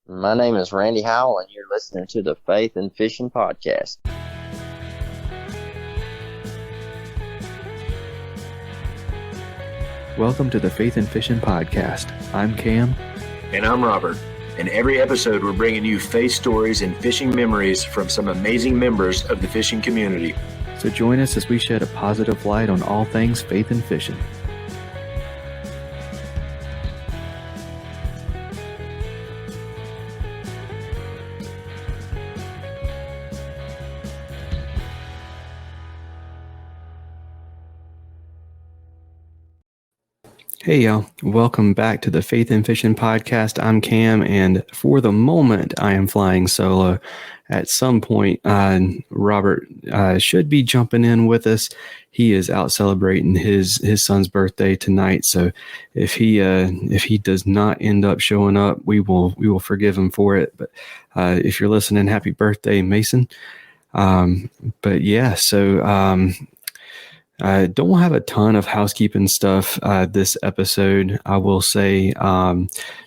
My name is Randy Howell, and you're listening to the Faith and Fishing Podcast. Welcome to the Faith and Fishing Podcast. I'm Cam. And I'm Robert. In every episode, we're bringing you faith stories and fishing memories from some amazing members of the fishing community. So join us as we shed a positive light on all things faith and fishing. Hey y'all, welcome back to the Faith and Fishing Podcast. I'm Cam, and for the moment, I am flying solo. At some point, Robert should be jumping in with us. He is out celebrating his son's birthday tonight, so if he does not end up showing up, we will forgive him for it. But if you're listening, happy birthday, Mason. But yeah, so. I don't have a ton of housekeeping stuff this episode. I will say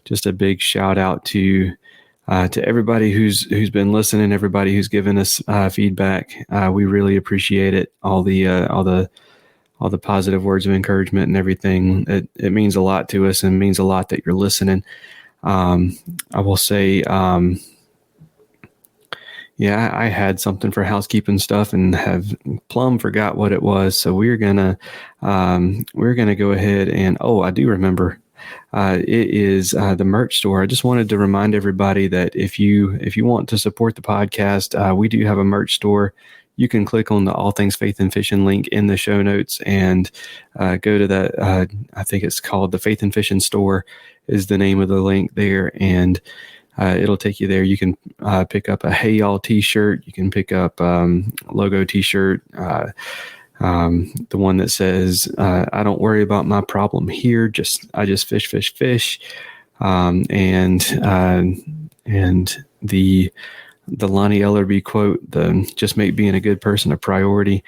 just a big shout out to everybody who's been listening, everybody who's given us feedback. We really appreciate it. All the positive words of encouragement and everything. It means a lot to us and means a lot that you're listening. I will say. Yeah, I had something for housekeeping stuff and have plumb forgot what it was. So we're gonna go ahead and I do remember. It is the merch store. I just wanted to remind everybody that if you want to support the podcast, we do have a merch store. You can click on the All Things Faith and Fishing link in the show notes and go to that. I think it's called the Faith and Fishing Store is the name of the link there, and it'll take you there. You can pick up a Hey Y'all t-shirt. You can pick up logo t-shirt. The one that says, I don't worry about my problem here. I just fish. And the Lonnie Ellerby quote, just make being a good person a priority.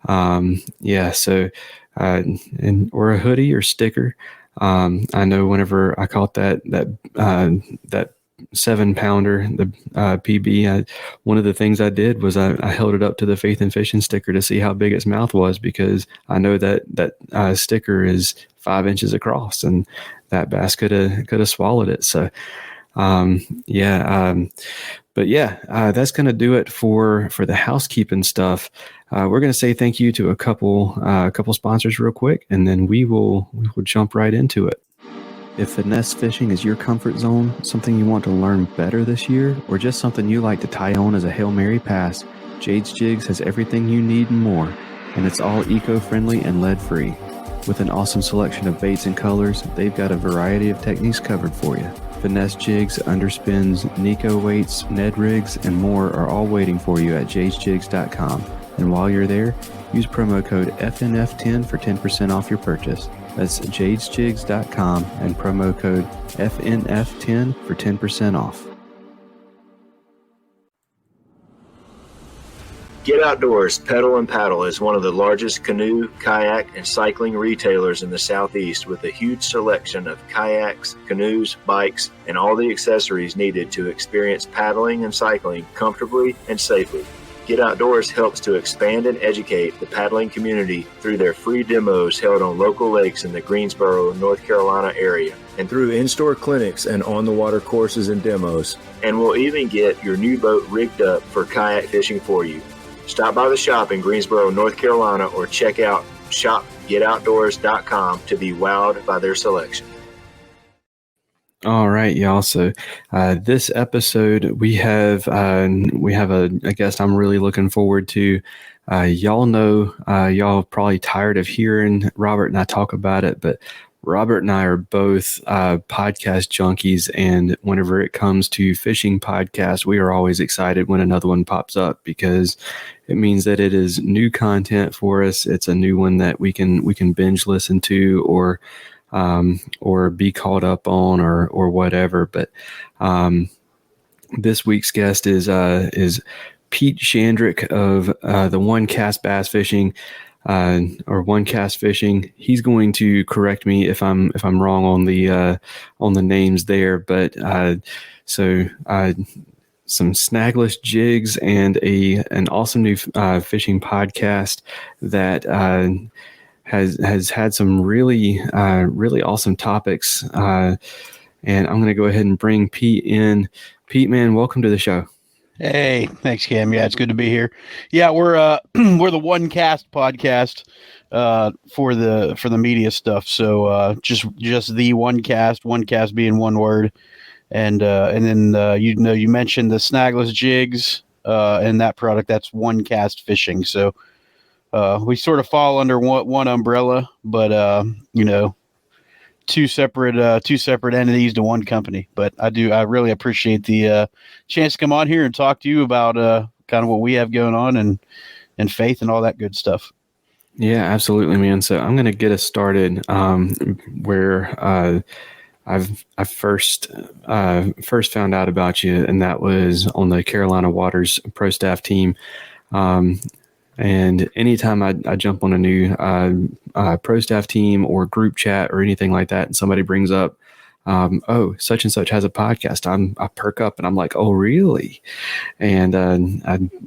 So, or a hoodie or sticker. I know whenever I caught that 7-pounder, the PB, one of the things I did was I held it up to the Faith and Fishing sticker to see how big its mouth was, because I know that sticker is 5 inches across, and that bass could have swallowed it. So, that's going to do it for the housekeeping stuff. We're going to say thank you to a couple sponsors real quick, and then we will jump right into it. If finesse fishing is your comfort zone, something you want to learn better this year, or just something you like to tie on as a Hail Mary pass, Jade's Jigs has everything you need and more, and it's all eco-friendly and lead-free. With an awesome selection of baits and colors, they've got a variety of techniques covered for you. Finesse jigs, underspins, Nico weights, Ned rigs, and more are all waiting for you at jadesjigs.com. And while you're there, use promo code FNF10 for 10% off your purchase. That's jadesjigs.com and promo code FNF10 for 10% off. Get Outdoors Pedal and Paddle is one of the largest canoe, kayak, and cycling retailers in the Southeast, with a huge selection of kayaks, canoes, bikes, and all the accessories needed to experience paddling and cycling comfortably and safely. Get Outdoors helps to expand and educate the paddling community through their free demos held on local lakes in the Greensboro, North Carolina area, and through in-store clinics and on-the-water courses and demos. And we'll even get your new boat rigged up for kayak fishing for you. Stop by the shop in Greensboro, North Carolina, or check out shopgetoutdoors.com to be wowed by their selection. All right, y'all. So this episode, we have a guest I'm really looking forward to. Y'all know, y'all probably tired of hearing Robert and I talk about it, but Robert and I are both podcast junkies, and whenever it comes to fishing podcasts, we are always excited when another one pops up, because it means that it is new content for us. It's a new one that we can binge listen to, or be caught up on, or whatever. But this week's guest is Pete Shandrick of the OneCast Bass Fishing. or OneCast Fishing. He's going to correct me if I'm wrong on the names there, but some snagless jigs and an awesome new fishing podcast that has had some really awesome topics. And I'm going to go ahead and bring Pete in. Pete, man, welcome to the show. Hey, thanks, Cam. Yeah, it's good to be here. Yeah, we're we're the OneCast podcast for the media stuff. So just the OneCast being one word, and then you mentioned the snagless jigs and that product. That's OneCast Fishing. So we sort of fall under one umbrella, but two separate entities to one company. But I really appreciate the chance to come on here and talk to you about kind of what we have going on and faith and all that good stuff. Yeah, absolutely, man. So I'm going to get us started where I first found out about you, and that was on the Carolina Waters Pro Staff team. And anytime I jump on a new pro staff team or group chat or anything like that, and somebody brings up, such and such has a podcast, I perk up and I'm like, oh, really? And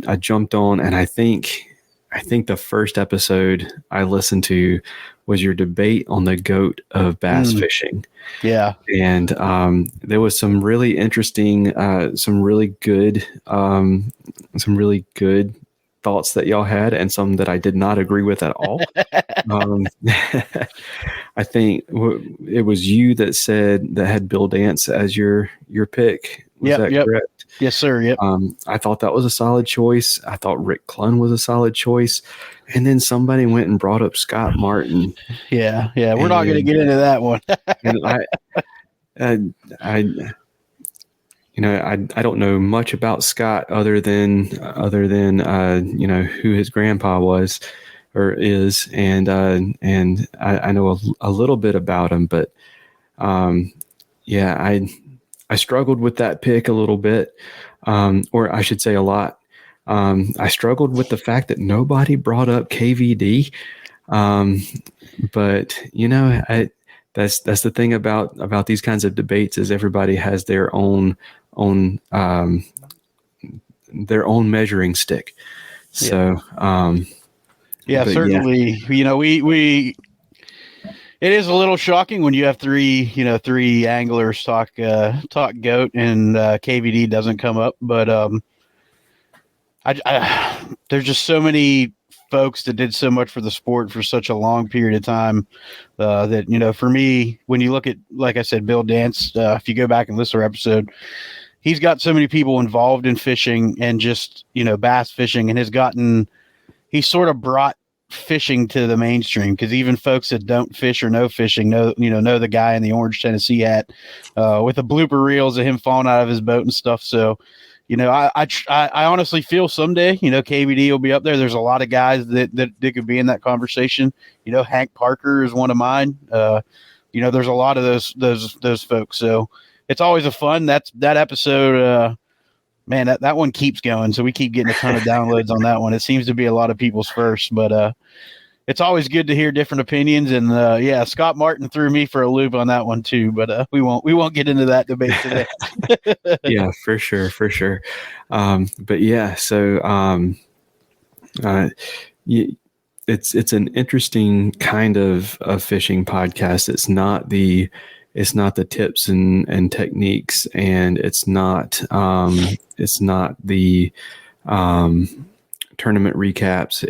I jumped on, and I think the first episode I listened to was your debate on the goat of bass fishing. Yeah. And there was some really interesting, some really good thoughts that y'all had, and some that I did not agree with at all. I think it was you that said that had Bill Dance as your pick. Was that correct? Yes, sir. Yep. I thought that was a solid choice. I thought Rick Clunn was a solid choice. And then somebody went and brought up Scott Martin. Yeah. We're not going to get into that one. And I don't know much about Scott other than who his grandpa was or is, and I know a little bit about him, but I struggled with that pick a little bit, or I should say a lot. I struggled with the fact that nobody brought up KVD, but that's the thing about these kinds of debates is everybody has their own measuring stick. So, certainly, we it is a little shocking when you have three anglers talk goat and KVD doesn't come up, but there's just so many folks that did so much for the sport for such a long period of time that for me, when you look at, like I said, Bill Dance, if you go back and listen to our episode, he's got so many people involved in fishing and just bass fishing, and he's sort of brought fishing to the mainstream, because even folks that don't fish or know fishing know the guy in the orange Tennessee hat with the blooper reels of him falling out of his boat and stuff. So I honestly feel someday, KVD will be up there. There's a lot of guys that could be in that conversation. Hank Parker is one of mine. There's a lot of those folks. So it's always a fun, that episode, man, that one keeps going. So we keep getting a ton of downloads on that one. It seems to be a lot of people's first, but it's always good to hear different opinions. And Scott Martin threw me for a loop on that one too, but we won't get into that debate today. Yeah, for sure. But yeah, so it's an interesting kind of fishing podcast. It's not the tips and techniques, and it's not the tournament recaps.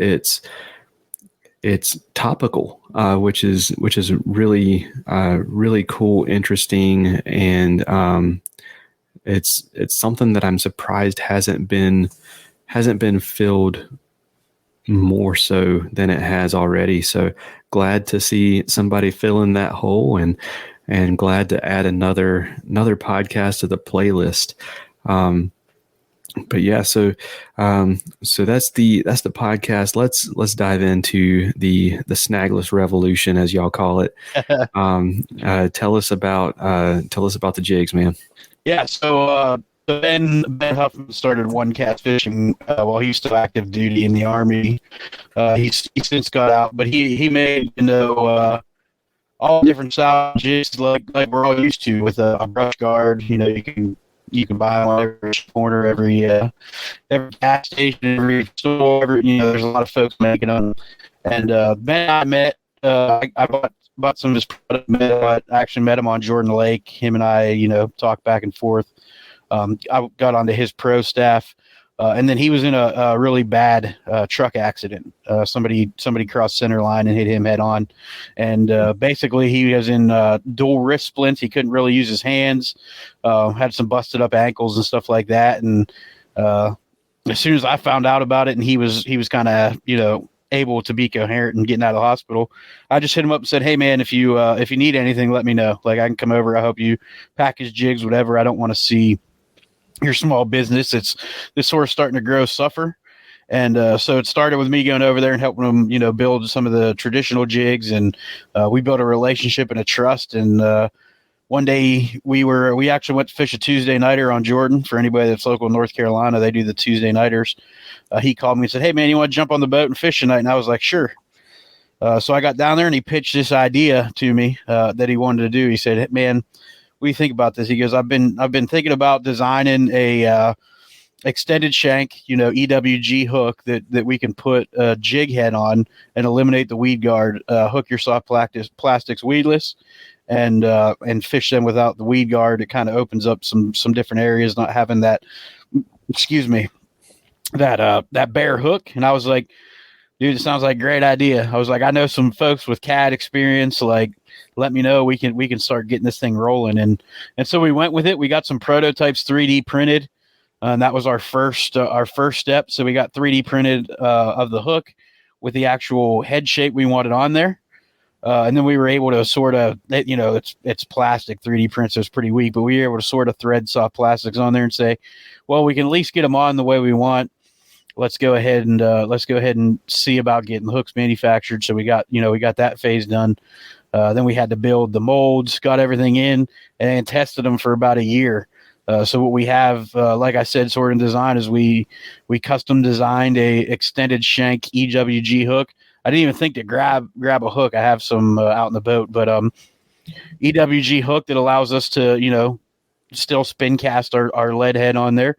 It's topical, which is really really cool, interesting, and it's something that I'm surprised hasn't been filled more so than it has already. So glad to see somebody fill in that hole, and glad to add another podcast to the playlist. But yeah, so that's the podcast. Let's dive into the snagless revolution, as y'all call it. Tell us about the jigs, man. Yeah. So Ben Huffman started OneCast Fishing while he was still active duty in the Army. He's since got out, but he made all different style jigs like we're all used to with a brush guard. You can buy them on every corner, every gas station, every store. There's a lot of folks making them. And Ben and I met. I bought some of his product. I actually met him on Jordan Lake. Him and I, talked back and forth. I got onto his pro staff, and then he was in a really bad truck accident. Somebody crossed center line and hit him head on, and basically he was in dual wrist splints. He couldn't really use his hands. Had some busted up ankles and stuff like that. And as soon as I found out about it, and he was kind of able to be coherent and getting out of the hospital, I just hit him up and said, "Hey man, if you need anything, let me know. Like, I can come over. I help you package jigs, whatever. I don't want to see your small business. It's this sort of starting to grow suffer." And so it started with me going over there and helping them, build some of the traditional jigs. And we built a relationship and a trust. And one day we actually went to fish a Tuesday nighter on Jordan. For anybody that's local in North Carolina, they do the Tuesday nighters. He called me and said, "Hey man, you want to jump on the boat and fish tonight?" And I was like, "Sure." So I got down there and he pitched this idea to me that he wanted to do. He said, "Hey, man, what do you think about this?" He goes, I've been thinking about designing a extended shank, EWG hook that we can put a jig head on and eliminate the weed guard, hook your soft plastics weedless, and fish them without the weed guard. It kind of opens up some different areas, not having that, that bare hook. And I was like, "Dude, it sounds like a great idea." I was like, "I know some folks with CAD experience. Like, let me know. We can start getting this thing rolling." And so we went with it. We got some prototypes 3D printed, and that was our first step. So we got 3D printed of the hook with the actual head shape we wanted on there. And then we were able to sort of, it's plastic 3D print, so it's pretty weak, but we were able to sort of thread soft plastics on there and say, well, we can at least get them on the way we want. Let's go ahead and see about getting the hooks manufactured. So we got that phase done. Then we had to build the molds, got everything in, and tested them for about a year. So what we have, like I said, sort of design is we custom designed a extended shank EWG hook. I didn't even think to grab a hook. I have some out in the boat, but EWG hook that allows us to still spin cast our lead head on there,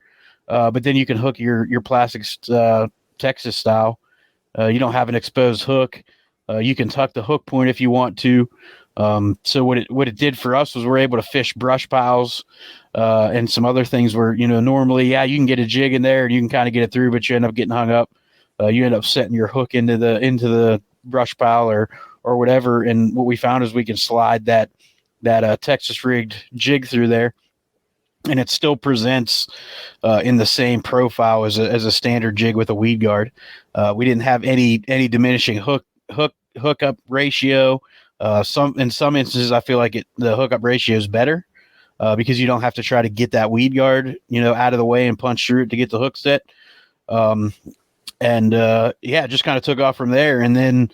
but then you can hook your plastics Texas style. You don't have an exposed hook. You can tuck the hook point if you want to. So what it did for us was we're able to fish brush piles and some other things where normally you can get a jig in there and you can kind of get it through, but you end up getting hung up. You end up setting your hook into the brush pile or whatever. And what we found is we can slide that Texas rigged jig through there, and it still presents in the same profile as a standard jig with a weed guard. We didn't have any diminishing hookup ratio. In some instances, I feel like the hookup ratio is better because you don't have to try to get that weed guard out of the way and punch through it to get the hook set. It just kind of took off from there. And then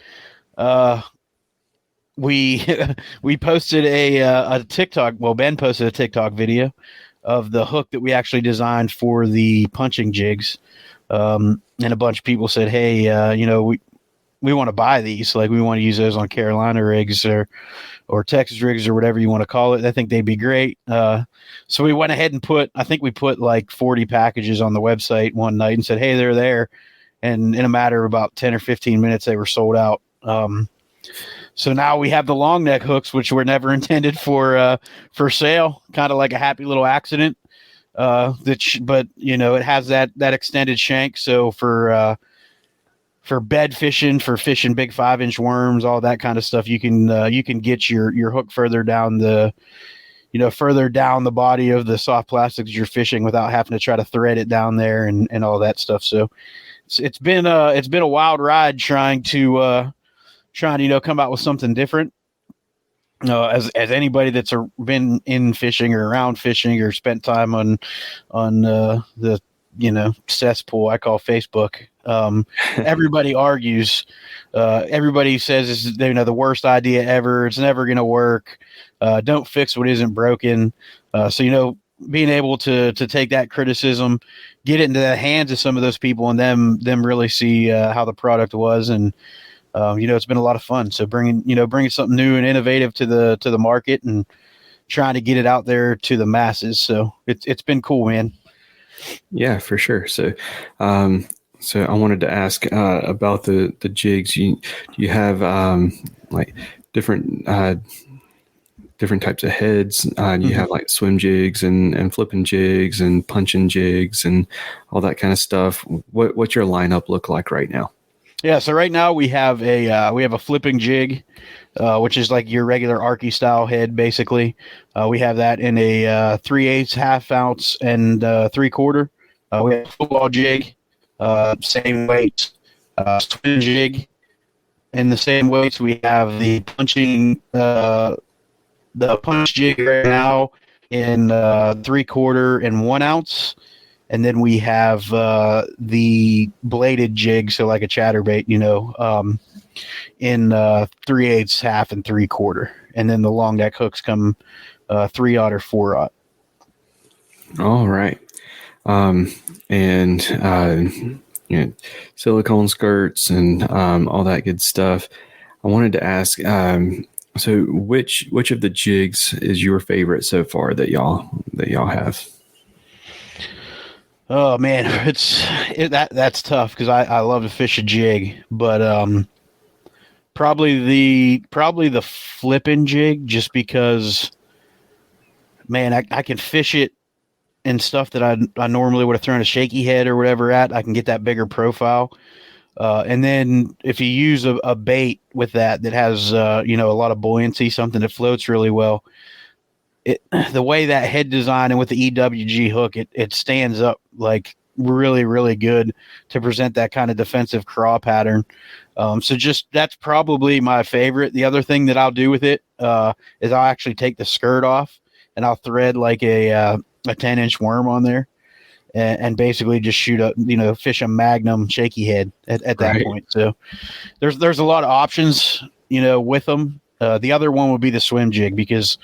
we posted a TikTok. Well, Ben posted a TikTok video of the hook that we actually designed for the punching jigs. And a bunch of people said, "Hey, we want to buy these. Like, we want to use those on Carolina rigs or Texas rigs or whatever you want to call it. I think they'd be great." So we went ahead and put like 40 packages on the website one night and said, "Hey, they're there." And in a matter of about 10 or 15 minutes, they were sold out. So now we have the long neck hooks, which were never intended for sale, kind of like a happy little accident. But it has that extended shank. So for bed fishing, for fishing big 5-inch worms, all that kind of stuff, you can get your hook further down the body of the soft plastics you're fishing without having to try to thread it down there and all that stuff. So it's been a wild ride trying to come out with something different. As anybody that's been in fishing or around fishing or spent time on the cesspool I call Facebook, everybody argues. Everybody says this is the worst idea ever. It's never going to work. Don't fix what isn't broken. So being able to take that criticism, get it into the hands of some of those people, and them really see how the product was, and it's been a lot of fun. So bringing something new and innovative to the market and trying to get it out there to the masses. So it's been cool, man. Yeah, for sure. So, so I wanted to ask about the jigs. You have like different types of heads. You have like swim jigs and flipping jigs and punching jigs and all that kind of stuff. What's your lineup look like right now? Yeah, so right now we have a flipping jig, which is like your regular Arky style head, basically. We have that in a 3/8, half ounce, and 3/4. We have a football jig, same weights, swim jig, in the same weights. We have the punch jig right now in 3/4 and 1 ounce. And then we have the bladed jig, so like a chatterbait, in 3/8, half, and 3/4. And then the long neck hooks come 3/0 or 4/0. All right. Silicone skirts and all that good stuff. I wanted to ask, so which of the jigs is your favorite so far that y'all have? Oh man, that's tough because I love to fish a jig, but probably the flipping jig, just because, man, I can fish it and stuff that I normally would have thrown a shaky head or whatever at. I can get that bigger profile, and then if you use a bait with that has a lot of buoyancy, something that floats really well. The way that head design and with the EWG hook, it stands up like really, really good to present that kind of defensive craw pattern. So that's probably my favorite. The other thing that I'll do with it is I'll actually take the skirt off and I'll thread like a 10-inch worm on there and basically just shoot fish a magnum shaky head at that point. So there's a lot of options, with them. The other one would be the swim jig, because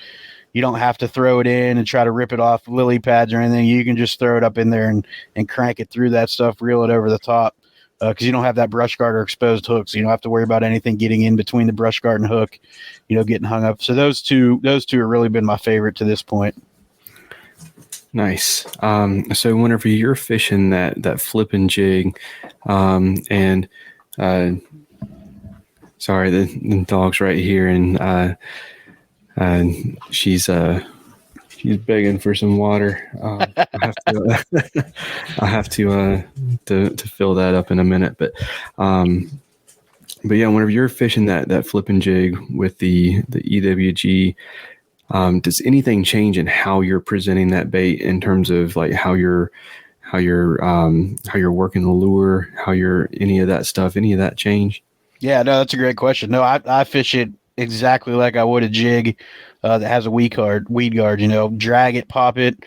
you don't have to throw it in and try to rip it off lily pads or anything. You can just throw it up in there and crank it through that stuff, reel it over the top, because you don't have that brush guard or exposed hook, so you don't have to worry about anything getting in between the brush guard and hook, getting hung up. So those two have really been my favorite to this point. Nice. So whenever you're fishing that flipping jig, and sorry, the dog's right here, and she's begging for some water. I have to fill that up in a minute, but yeah, whenever you're fishing that flipping jig with the EWG, does anything change in how you're presenting that bait in terms of like how you're working the lure, any of that change? Yeah, no, that's a great question. No, I fish it exactly like I would a jig that has a weed guard, drag it, pop it,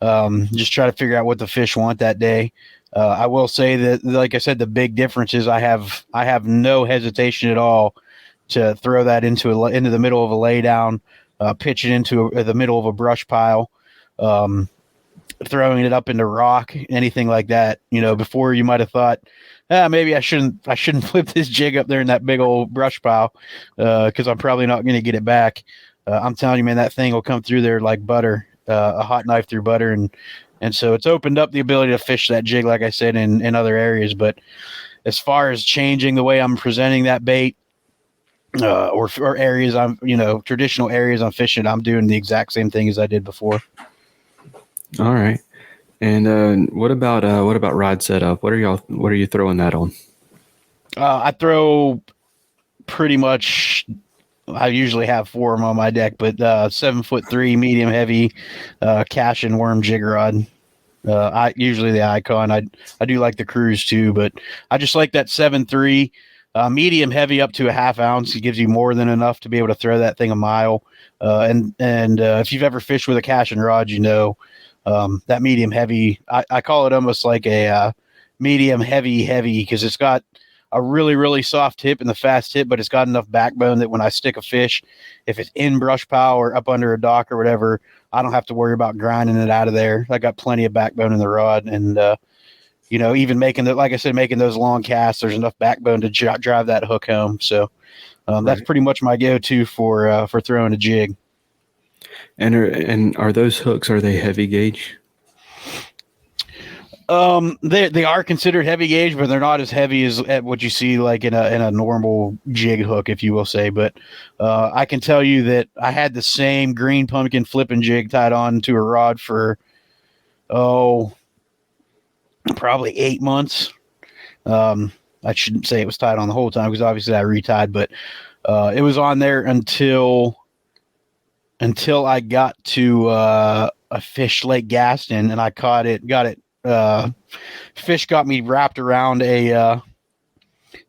just try to figure out what the fish want that day. I will say that, like I said, the big difference is I have no hesitation at all to throw that into the middle of a lay down, pitch it into the middle of a brush pile, throwing it up into rock, anything like that. Before you might have thought, maybe I shouldn't flip this jig up there in that big old brush pile, because I'm probably not going to get it back. I'm telling you, man, that thing will come through there like butter, a hot knife through butter. And so it's opened up the ability to fish that jig, like I said, in other areas. But as far as changing the way I'm presenting that bait, or areas traditional areas I'm fishing, I'm doing the exact same thing as I did before. All right. And what about rod setup? What are you throwing that on? I throw pretty much. I usually have 4 of them on my deck, but 7'3" medium heavy cash and worm jig rod. I usually the Icon. I do like the Cruise too, but I just like that 7'3", medium heavy up to a half ounce. It gives you more than enough to be able to throw that thing a mile. And if you've ever fished with a cash and rod, that medium heavy. I call it almost like a medium heavy because it's got a really, really soft tip and the fast tip, but it's got enough backbone that when I stick a fish, if it's in brush pile or up under a dock or whatever, I don't have to worry about grinding it out of there. I got plenty of backbone in the rod, and even making like I said, making those long casts, there's enough backbone to drive that hook home. So that's pretty much my go-to for throwing a jig. And are those hooks, are they heavy gauge? They are considered heavy gauge, but they're not as heavy as what you see like in a normal jig hook, if you will say. But I can tell you that I had the same green pumpkin flipping jig tied on to a rod for probably 8 months. I shouldn't say it was tied on the whole time because obviously I retied, but it was on there until I got to a fish Lake Gaston, and I got it. Fish got me wrapped around a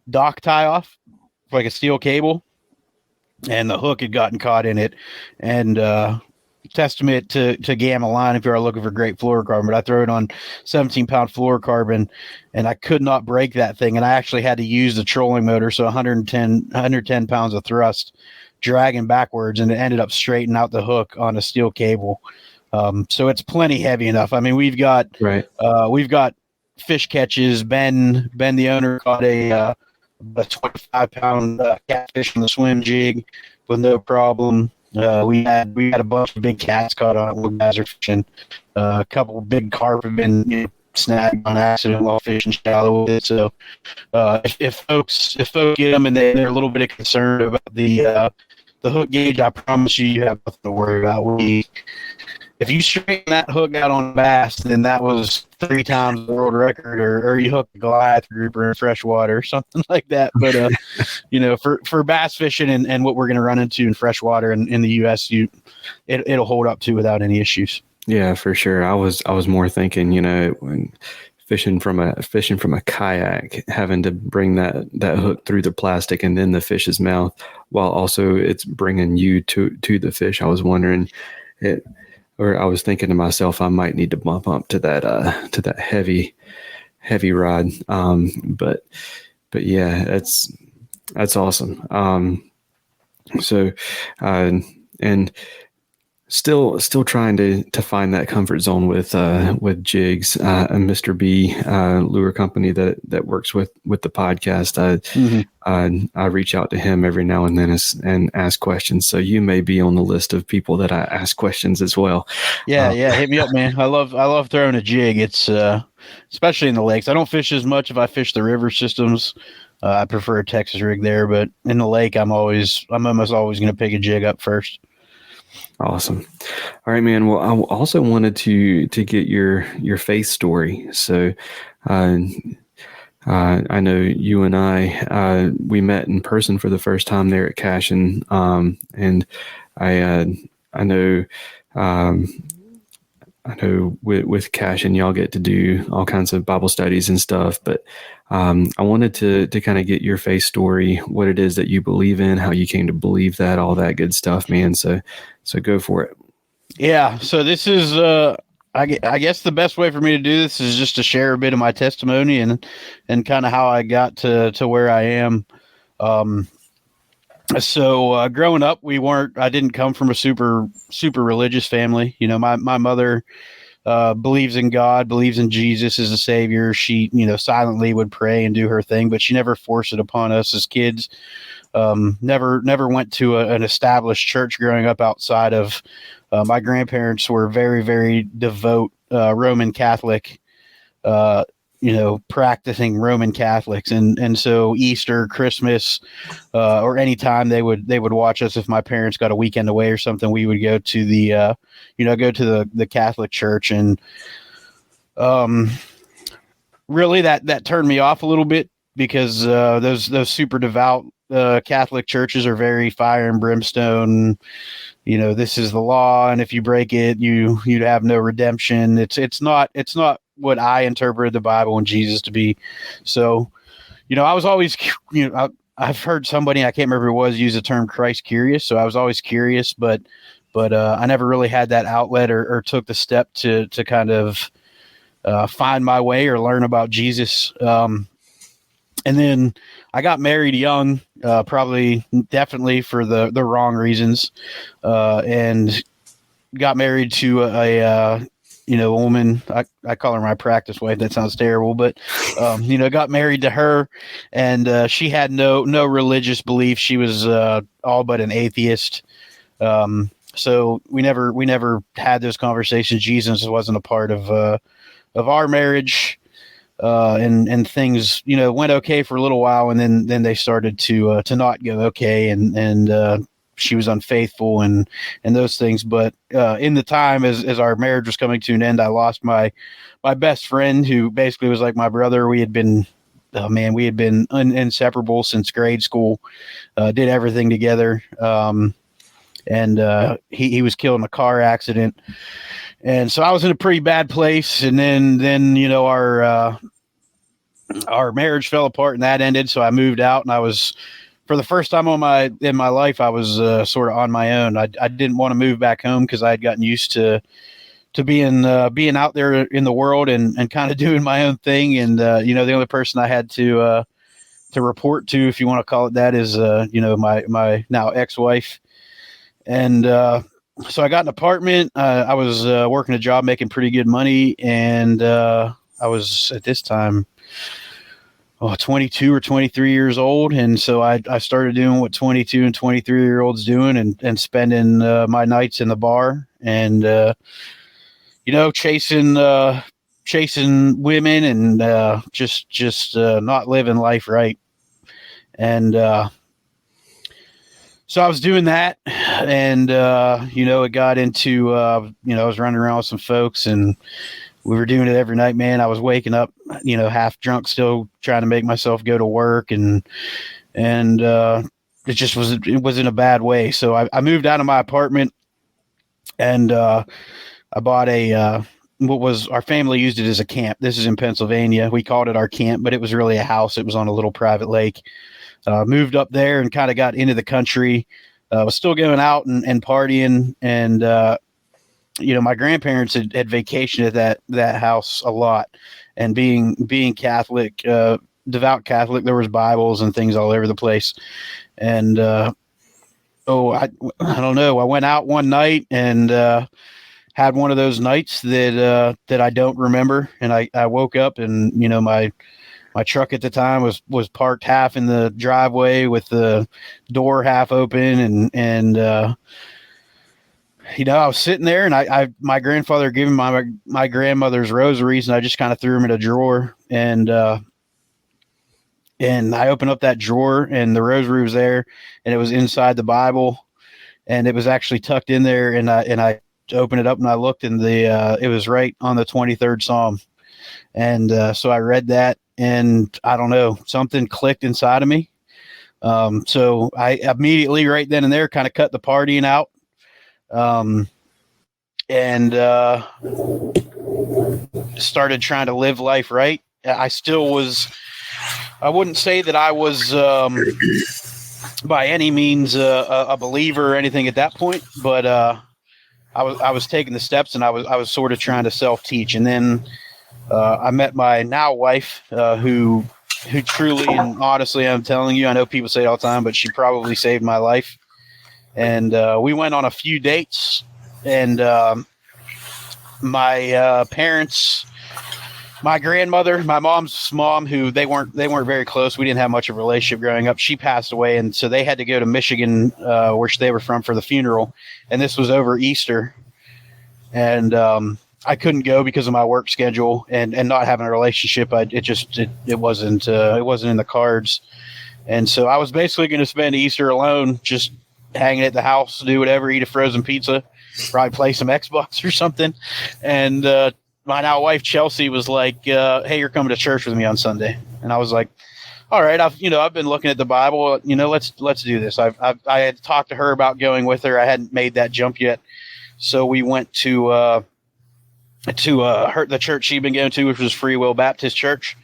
dock tie off, like a steel cable, and the hook had gotten caught in it. And testament to Gamma line if you are looking for great fluorocarbon, but I throw it on 17-pound fluorocarbon, and I could not break that thing. And I actually had to use the trolling motor, so 110 pounds of thrust, dragging backwards, and it ended up straightening out the hook on a steel cable. So it's plenty heavy enough. I mean, we've got fish catches. Ben, the owner, caught a 25-pound catfish on the swim jig with no problem. We had a bunch of big cats caught on it when guys are fishing. A couple of big carp have been snagged on accident while fishing shallow with it. So if folks get them and they're a little bit concerned about the hook gauge, I promise you have nothing to worry about. If you straighten that hook out on bass, then that was 3 times the world record, or you hook a Goliath grouper in freshwater or something like that. But, for bass fishing and what we're going to run into in freshwater in the U.S., it'll hold up to without any issues. Yeah, for sure. I was more thinking, when fishing from a kayak, having to bring that hook through the plastic and then the fish's mouth, while also it's bringing you to the fish. I was wondering or I was thinking to myself, I might need to bump up to that heavy rod. But yeah, that's awesome. And still trying to find that comfort zone with jigs. And Mr. B lure company that works with the podcast. I reach out to him every now and then and ask questions. So you may be on the list of people that I ask questions as well. Yeah, hit me up, man. I love throwing a jig. It's especially in the lakes. I don't fish as much if I fish the river systems. I prefer a Texas rig there, but in the lake, I'm almost always going to pick a jig up first. Awesome. All right, man. Well, I also wanted to get your faith story. So, I know you and I, we met in person for the first time there at Cashin. And I know with Cashin, y'all get to do all kinds of Bible studies and stuff, but I wanted to kind of get your faith story, what it is that you believe in, how you came to believe that, all that good stuff, man. So go for it. Yeah. So this is, I guess the best way for me to do this is just to share a bit of my testimony and kind of how I got to where I am. So growing up, I didn't come from a super religious family. My mother believes in God, believes in Jesus as a savior. She, silently would pray and do her thing, but she never forced it upon us as kids. Never went to an established church growing up outside of, my grandparents were very, very devout, Roman Catholic, practicing Roman Catholics. And so Easter, Christmas, or any time they would watch us. If my parents got a weekend away or something, we would go to the Catholic church. And, really that turned me off a little bit because, those super devout, Catholic churches are very fire and brimstone. This is the law, and if you break it, you'd have no redemption. It's not what I interpreted the Bible and Jesus to be. So, I was always, I've heard somebody, I can't remember who it was, use the term Christ curious. So I was always curious, but I never really had that outlet or took the step to kind of find my way or learn about Jesus. And then I got married young, definitely for the wrong reasons. And got married to a woman. I call her my practice wife. That sounds terrible, but got married to her, and she had no religious belief. She was all but an atheist. So we never had those conversations. Jesus wasn't a part of our marriage. And things, went okay for a little while, and then they started to not go okay, and she was unfaithful and those things. But in the time as our marriage was coming to an end, I lost my best friend, who basically was like my brother. We had been inseparable since grade school, did everything together. And he was killed in a car accident. And so I was in a pretty bad place. And then our marriage fell apart, and that ended. So I moved out, and I was, for the first time in my life, I was sort of on my own. I didn't want to move back home because I had gotten used to being out there in the world and kind of doing my own thing. And the only person I had to report to, if you want to call it that, is my now ex-wife. And so I got an apartment. I was working a job, making pretty good money, and I was at this time 22 or 23 years old. And so I started doing what 22 and 23-year-olds doing, and spending my nights in the bar, and chasing women, and just not living life right. And so I was doing that, and it got into I was running around with some folks, and we were doing it every night, man. I was waking up, half drunk, still trying to make myself go to work, and it just was in a bad way. So I moved out of my apartment, and I bought what was, our family used it as a camp. This is in Pennsylvania. We called it our camp, but it was really a house. It was on a little private lake. Moved up there and kind of got into the country. Was still going out and partying, and my grandparents had vacationed at that house a lot, and being Catholic, devout Catholic, there was Bibles and things all over the place. And I don't know. I went out one night and had one of those nights that I don't remember, and I woke up, and my truck at the time was parked half in the driveway with the door half open, and I was sitting there, and my grandfather gave me my grandmother's rosaries, and I just kind of threw them in a drawer, and I opened up that drawer, and the rosary was there, and it was inside the Bible, and it was actually tucked in there, and I opened it up, and I looked, and it was right on the 23rd Psalm. And so I read that, and I don't know, something clicked inside of me. So I immediately, right then and there, kind of cut the partying out. And started trying to live life right. I wouldn't say that I was by any means a believer or anything at that point, but I was taking the steps, and I was sort of trying to self-teach. And then I met my now wife, who truly and honestly, I'm telling you, I know people say it all the time, but she probably saved my life. And we went on a few dates, and my parents, my grandmother, my mom's mom, who they weren't very close. We didn't have much of a relationship growing up. She passed away, and so they had to go to Michigan, where they were from, for the funeral. And this was over Easter, and I couldn't go because of my work schedule and not having a relationship. It wasn't in the cards. And so I was basically going to spend Easter alone, just hanging at the house, do whatever, eat a frozen pizza, probably play some Xbox or something. And my now wife, Chelsea, was like, hey, you're coming to church with me on Sunday. And I was like, all right, I've been looking at the Bible, let's do this. I had talked to her about going with her. I hadn't made that jump yet. So we went to the church she'd been going to, which was Free Will Baptist Church.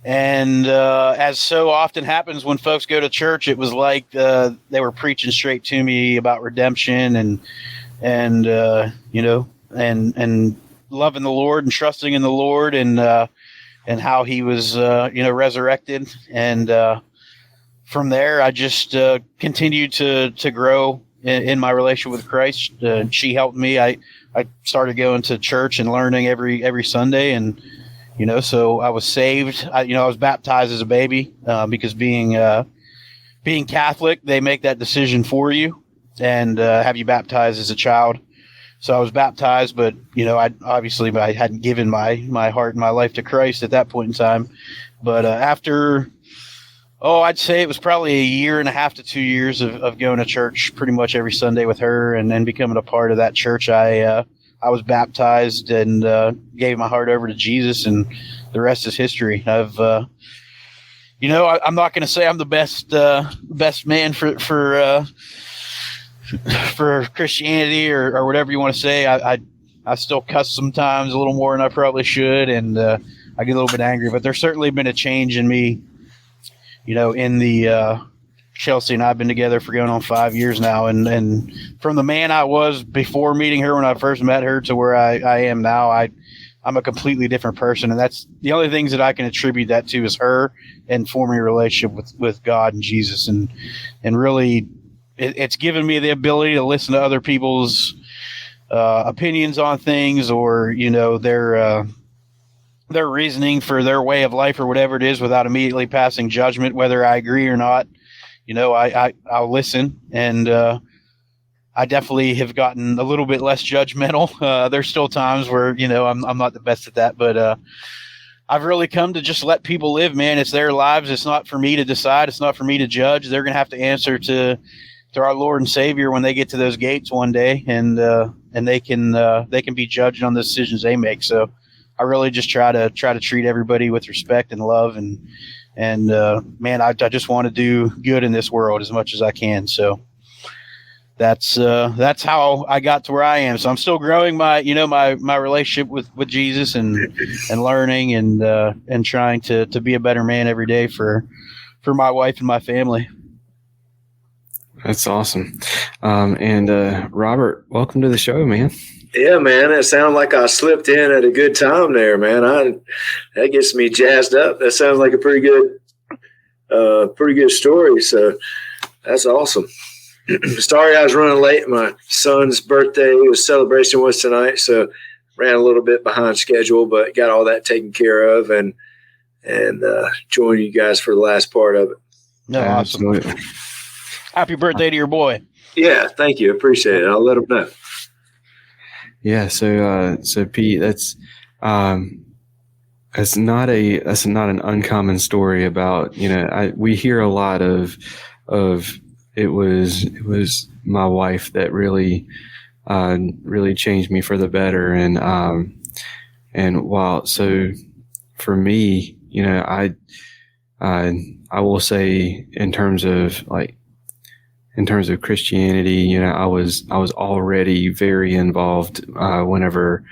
And as so often happens when folks go to church, it was like they were preaching straight to me about redemption and loving the Lord and trusting in the Lord, and how He was resurrected. And from there, I just continued to grow in my relationship with Christ. She helped me. I started going to church and learning every Sunday, and so I was saved. I was baptized as a baby because being Catholic, they make that decision for you and have you baptized as a child. So I was baptized, but I hadn't given my heart and my life to Christ at that point in time. But after, I'd say it was probably a year and a half to 2 years of going to church pretty much every Sunday with her, and then becoming a part of that church, I was baptized and gave my heart over to Jesus, and the rest is history. I'm not going to say I'm the best man for Christianity or whatever you want to say. I still cuss sometimes a little more than I probably should, and I get a little bit angry. But there's certainly been a change in me, in the Chelsea and I've been together for going on 5 years now, and from the man I was before meeting her when I first met her to where I am now, I'm a completely different person, and that's the only things that I can attribute that to is her and forming a relationship with God and Jesus, and really. It's given me the ability to listen to other people's opinions on things, or their reasoning for their way of life or whatever it is, without immediately passing judgment, whether I agree or not. I'll listen, and I definitely have gotten a little bit less judgmental. There's still times where I'm not the best at that, but I've really come to just let people live, man. It's their lives. It's not for me to decide. It's not for me to judge. They're going to have to answer to our Lord and Savior when they get to those gates one day, and they can be judged on the decisions they make. So I really just try to treat everybody with respect and love, and man, I just want to do good in this world as much as I can. So that's how I got to where I am. So I'm still growing my relationship with Jesus, and learning and trying to be a better man every day for my wife and my family. That's awesome. And Robert, welcome to the show, man. Yeah, man. It sounded like I slipped in at a good time there, man. That gets me jazzed up. That sounds like a pretty good story. So that's awesome. Sorry I was running late. My son's birthday celebration was tonight, so ran a little bit behind schedule, but got all that taken care of, and joined you guys for the last part of it. No, absolutely. Happy birthday to your boy. Yeah, thank you. Appreciate it. I'll let him know. Yeah, so Pete, that's not an uncommon story about, we hear a lot of it was my wife that really changed me for the better, and while, so for me, I will say in terms of Christianity, I was already very involved whenever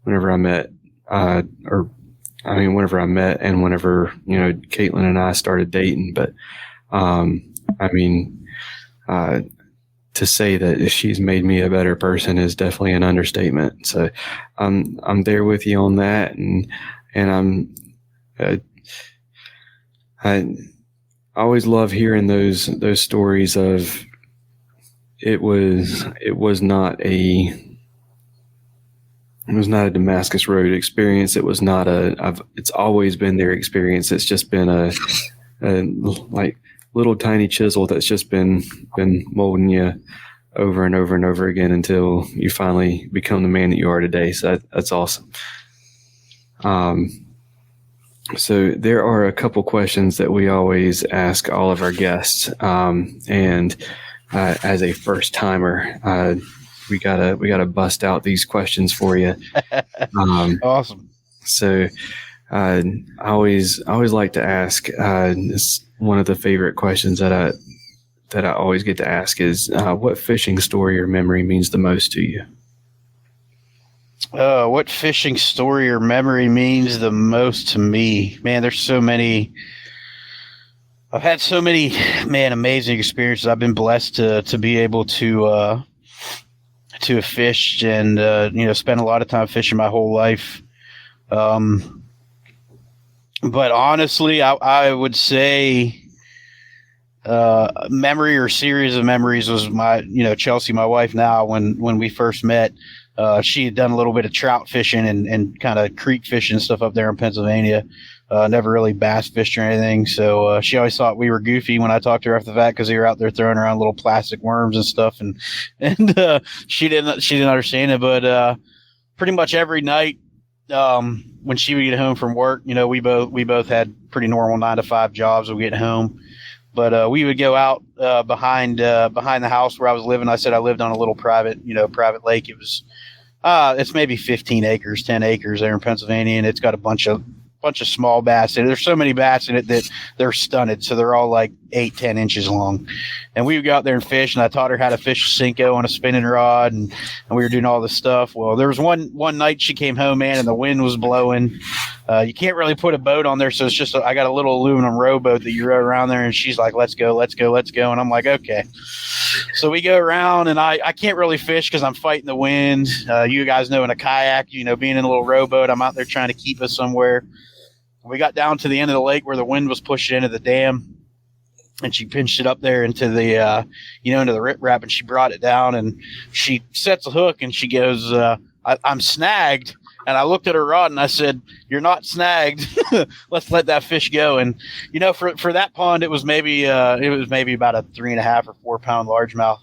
I met, whenever I met and whenever Caitlin and I started dating. But to say that she's made me a better person is definitely an understatement. So I'm there with you on that, and I always love hearing those stories of. It was not a Damascus Road experience. It was not it's always been their experience. It's just been a like little tiny chisel that's just been molding you over and over and over again until you finally become the man that you are today. So that's awesome. So there are a couple questions that we always ask all of our guests, and as a first timer, we gotta bust out these questions for you. Awesome. So I always like to ask. It's one of the favorite questions that I always get to ask is, what fishing story or memory means the most to you? What fishing story or memory means the most to me? Man, there's so many. I've had so many, amazing experiences. I've been blessed to be able to have fished and, spent a lot of time fishing my whole life. But honestly, I would say memory or series of memories was Chelsea, my wife now, when we first met. She had done a little bit of trout fishing and kind of creek fishing and stuff up there in Pennsylvania. Never really bass fished or anything. So she always thought we were goofy when I talked to her after the fact because we were out there throwing around little plastic worms and stuff. And she didn't understand it. But pretty much every night when she would get home from work, we both had pretty normal 9-to-5 jobs. We'd get home. But we would go out behind the house where I was living. I said I lived on a little private lake. It was it's maybe 15 acres, 10 acres there in Pennsylvania, and it's got a bunch of small bass in it. There's so many bass in it that they're stunted, so they're all like 8-10 inches long. And we would go out there and fish, and I taught her how to fish Cinco on a spinning rod, and we were doing all this stuff. Well, there was one night she came home, man, and the wind was blowing. You can't really put a boat on there, so it's just I got a little aluminum rowboat that you row around there, and she's like, let's go, and I'm like, okay. So we go around, and I can't really fish because I'm fighting the wind. You guys know in a kayak, being in a little rowboat, I'm out there trying to keep us somewhere. We got down to the end of the lake where the wind was pushing into the dam, and she pinched it up there into the into the riprap, and she brought it down, and she sets a hook, and she goes, I'm snagged. And I looked at her rod and I said, "You're not snagged. Let's let that fish go." And for that pond, it was maybe about a 3.5 or 4 pound largemouth.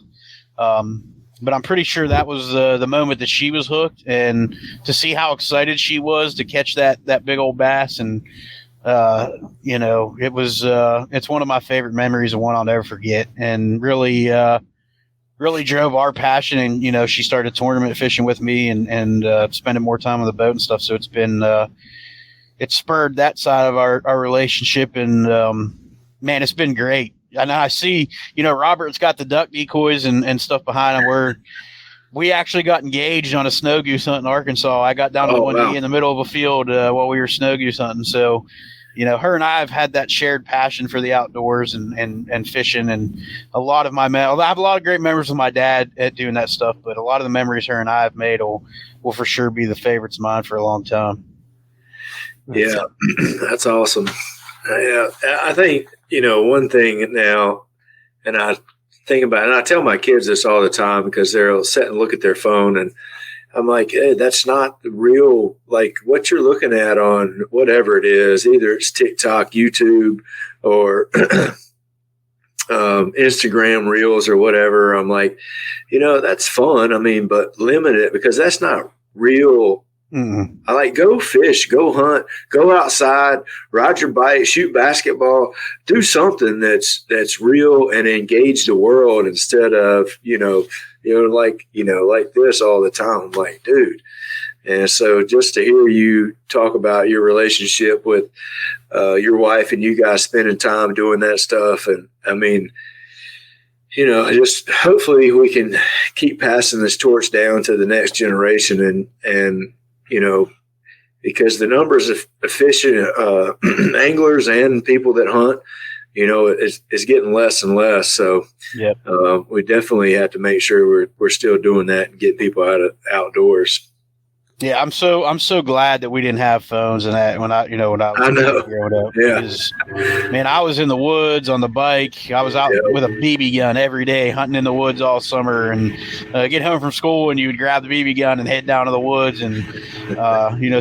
But I'm pretty sure that was the moment that she was hooked, and to see how excited she was to catch that big old bass, and it was it's one of my favorite memories and one I'll never forget, and really drove our passion. And she started tournament fishing with me and spending more time on the boat and stuff. So it's been it spurred that side of our relationship, and man, it's been great. And I see Robert's got the duck decoys and stuff behind him. We actually got engaged on a snow goose hunt in Arkansas. I got down to one knee in the middle of a field while we were snow goose hunting. So her and I have had that shared passion for the outdoors and fishing, and a lot of I have a lot of great memories with my dad at doing that stuff, but a lot of the memories her and I have made will for sure be the favorites of mine for a long time. Yeah, that's awesome. Yeah, I think, one thing now, and I think about it, and I tell my kids this all the time because they'll sit and look at their phone, and I'm like, hey, that's not real, like what you're looking at on whatever it is, either it's TikTok, YouTube, or Instagram Reels or whatever. I'm like, that's fun. I mean, but limit it, because that's not real. Mm-hmm. I like, go fish, go hunt, go outside, ride your bike, shoot basketball, do something that's real and engage the world, instead of like this all the time. I'm like, dude. And so just to hear you talk about your relationship with your wife and you guys spending time doing that stuff, and I mean, just hopefully we can keep passing this torch down to the next generation, and because the numbers of fishing anglers and people that hunt, is getting less and less. So yep. We definitely have to make sure we're still doing that and get people outdoors. Yeah, I'm so glad that we didn't have phones and that when I was growing up. Yeah. Because, man, I was in the woods on the bike. I was out with a BB gun every day, hunting in the woods all summer, and get home from school and you would grab the BB gun and head down to the woods, and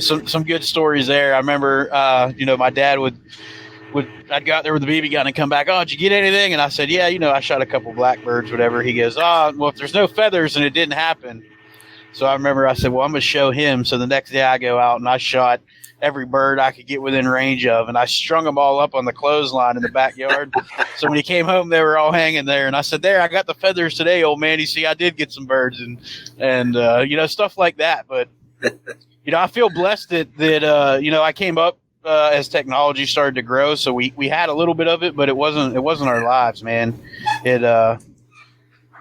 some good stories there. I remember my dad I'd go out there with the BB gun and come back. Oh, did you get anything? And I said, yeah, I shot a couple blackbirds, whatever. He goes, well, if there's no feathers and it didn't happen. So I remember I said, well, I'm going to show him. So the next day I go out and I shot every bird I could get within range of, and I strung them all up on the clothesline in the backyard. So when he came home, they were all hanging there. And I said, there, I got the feathers today, old man. You see, I did get some birds and stuff like that. But, I feel blessed that I came up as technology started to grow. So we had a little bit of it, but it wasn't our lives, man.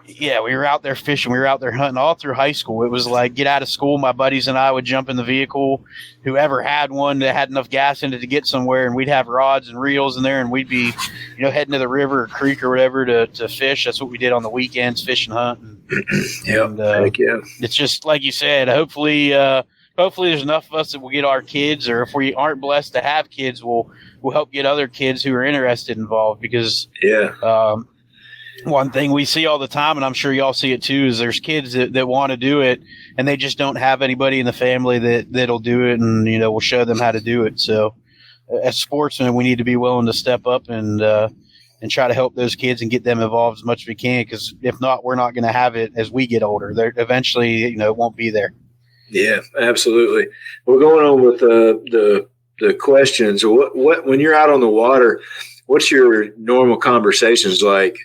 We were out there fishing. We were out there hunting all through high school. It was like, get out of school, my buddies and I would jump in the vehicle, whoever had one that had enough gas in it to get somewhere, and we'd have rods and reels in there, and we'd be, heading to the river or creek or whatever to fish. That's what we did on the weekends, fish and hunt. Yeah. It's just like you said, hopefully hopefully there's enough of us that will get our kids, or if we aren't blessed to have kids, we'll help get other kids who are interested involved. Because one thing we see all the time, and I'm sure y'all see it too, is there's kids that want to do it and they just don't have anybody in the family that'll do it, and we'll show them how to do it. So as sportsmen, we need to be willing to step up and try to help those kids and get them involved as much as we can, because if not, we're not going to have it as we get older. They're eventually, it won't be there. Yeah, absolutely. We're going on with the questions. What when you're out on the water, what's your normal conversations like?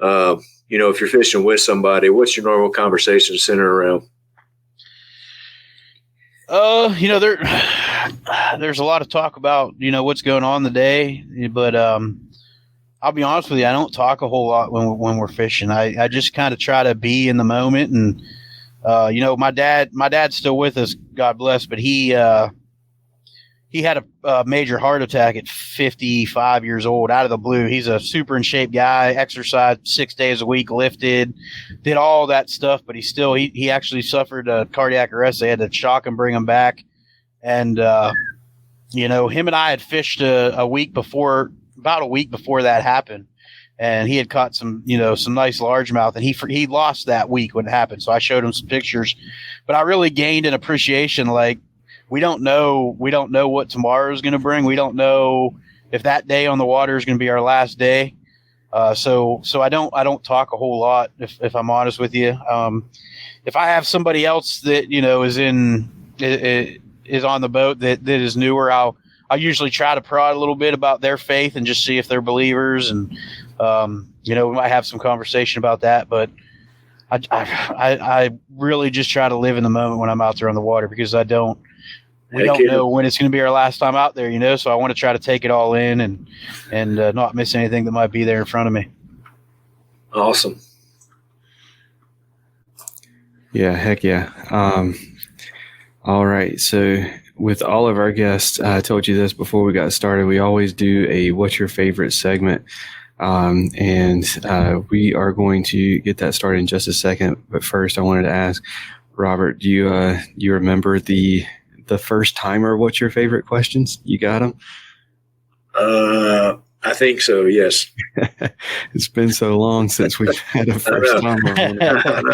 If you're fishing with somebody, what's your normal conversation centered around? There's a lot of talk about, what's going on today, but I'll be honest with you, I don't talk a whole lot when we're fishing. I just kind of try to be in the moment. And, my dad's still with us, God bless, but he had a major heart attack at 55 years old out of the blue. He's a super in shape guy, exercised 6 days a week, lifted, did all that stuff, but he actually suffered a cardiac arrest. They had to shock him, bring him back. And, him and I had fished about a week before that happened. And he had caught some nice largemouth, and he lost that week when it happened. So I showed him some pictures, but I really gained an appreciation. Like, we don't know what tomorrow is going to bring. We don't know if that day on the water is going to be our last day. So I don't talk a whole lot, if I'm honest with you. If I have somebody else that, is on the boat that is newer, I'll usually try to prod a little bit about their faith and just see if they're believers. And, we might have some conversation about that, but I really just try to live in the moment when I'm out there on the water, because we don't know when it's going to be our last time out there, so I want to try to take it all in and not miss anything that might be there in front of me. Awesome. Yeah, heck yeah. All right. So with all of our guests, I told you this before we got started, we always do a what's your favorite segment. And we are going to get that started in just a second. But first, I wanted to ask, Robert, do you remember the first timer what's your favorite questions? You got them? I think so, yes. It's been so long since we've had a first timer. I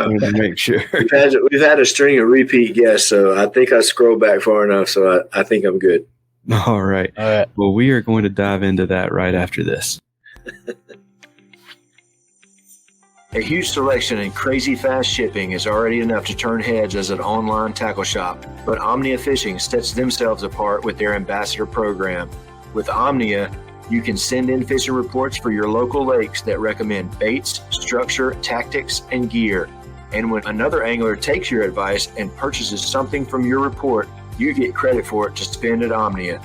wanted to make sure. We've had a string of repeat guests, so I think I scrolled back far enough, so I think I'm good. All right. Well, we are going to dive into that right after this. A huge selection and crazy fast shipping is already enough to turn heads as an online tackle shop, but Omnia Fishing sets themselves apart with their ambassador program. With Omnia, you can send in fishing reports for your local lakes that recommend baits, structure, tactics, and gear. And when another angler takes your advice and purchases something from your report, you get credit for it to spend at Omnia.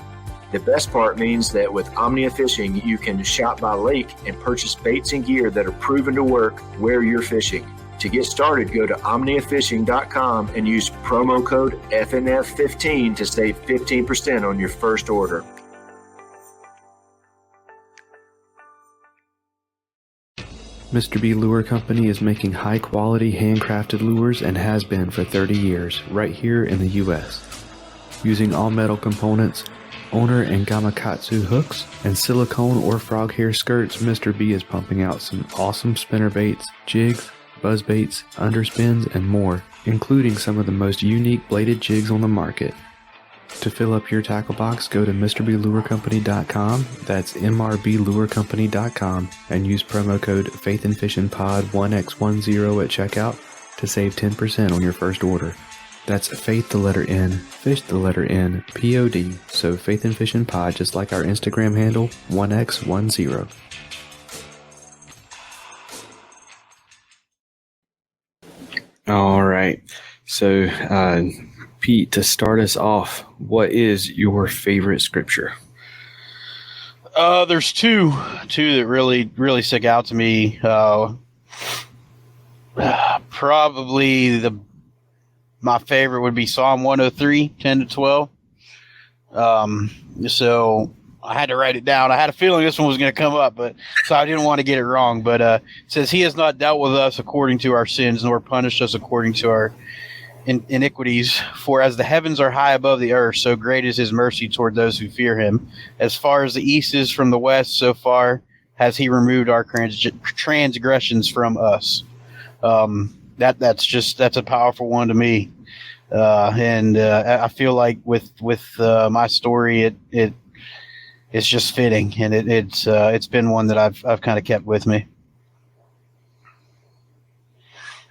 The best part means that with Omnia Fishing, you can shop by lake and purchase baits and gear that are proven to work where you're fishing. To get started, go to omniafishing.com and use promo code FNF15 to save 15% on your first order. Mr. B Lure Company is making high-quality handcrafted lures and has been for 30 years, right here in the U.S. Using all-metal components, Owner and Gamakatsu hooks, and silicone or frog hair skirts, Mr. B is pumping out some awesome spinner baits, jigs, buzz baits, underspins, and more, including some of the most unique bladed jigs on the market. To fill up your tackle box, go to MrBLureCompany.com, that's MRBLureCompany.com, and use promo code faithnfishnpod1x10 at checkout to save 10% on your first order. That's faith, the letter N, fish, the letter N, P-O-D, so Faith and Fishing Pod, just like our Instagram handle, 1x10. All right, so Pete, to start us off, what is your favorite scripture? There's two that really stick out to me. Probably my favorite would be Psalm 103, 10-12. So I had to write it down. I had a feeling this one was going to come up, so I didn't want to get it wrong. But it says, "He has not dealt with us according to our sins, nor punished us according to our iniquities. For as the heavens are high above the earth, so great is his mercy toward those who fear him. As far as the east is from the west, so far has he removed our transgressions from us. That's a powerful one to me. I feel like with my story, it's just fitting, and it's been one that I've kind of kept with me.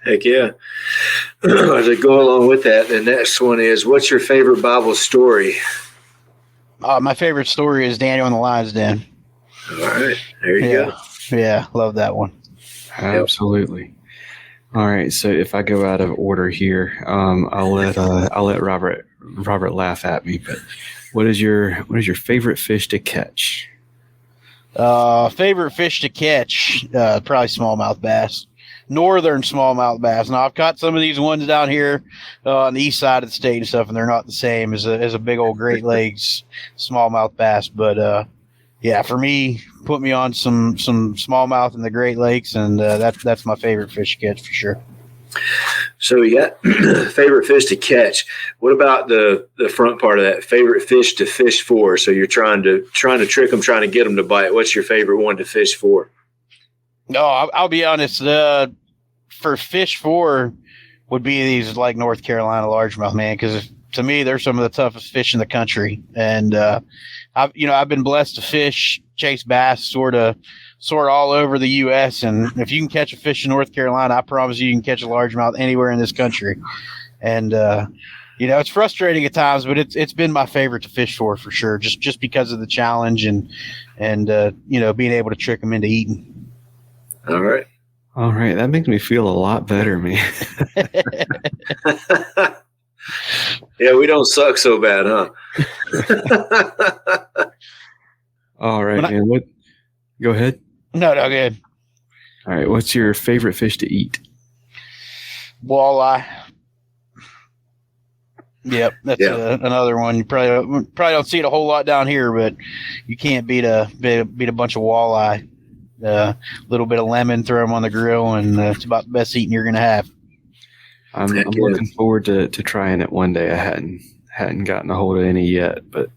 Heck yeah. To go along with that, the next one is, what's your favorite Bible story? My favorite story is Daniel in the Lion's Den. All right, there you go. Yeah, love that one. Absolutely. All right, so if I go out of order here, I'll let Robert laugh at me. But what is your favorite fish to catch? Favorite fish to catch? Probably smallmouth bass, northern smallmouth bass. Now I've caught some of these ones down here on the east side of the state and stuff, and they're not the same as a big old Great Lakes smallmouth bass. But yeah, for me, put me on some smallmouth in the Great Lakes, and that's my favorite fish to catch for sure. So you got favorite fish to catch. What about the front part of that? Favorite fish to fish for. So you're trying to trick them, trying to get them to bite. What's your favorite one to fish for? No, I'll be honest. For fish for would be these like North Carolina largemouth, man, because to me they're some of the toughest fish in the country, and I've been blessed to chase bass sort of all over the U.S. And if you can catch a fish in North Carolina, I promise you can catch a largemouth anywhere in this country. And it's frustrating at times, but it's been my favorite to fish for sure, just because of the challenge and being able to trick them into eating. All right, that makes me feel a lot better, man. Yeah, we don't suck so bad, huh? All right, man. Go ahead. No, good. All right, what's your favorite fish to eat? Walleye. Yep, that's another one. You probably don't see it a whole lot down here, but you can't beat a bunch of walleye. A little bit of lemon, throw them on the grill, and it's about the best eating you're going to have. I'm looking forward to trying it one day. I hadn't gotten a hold of any yet, but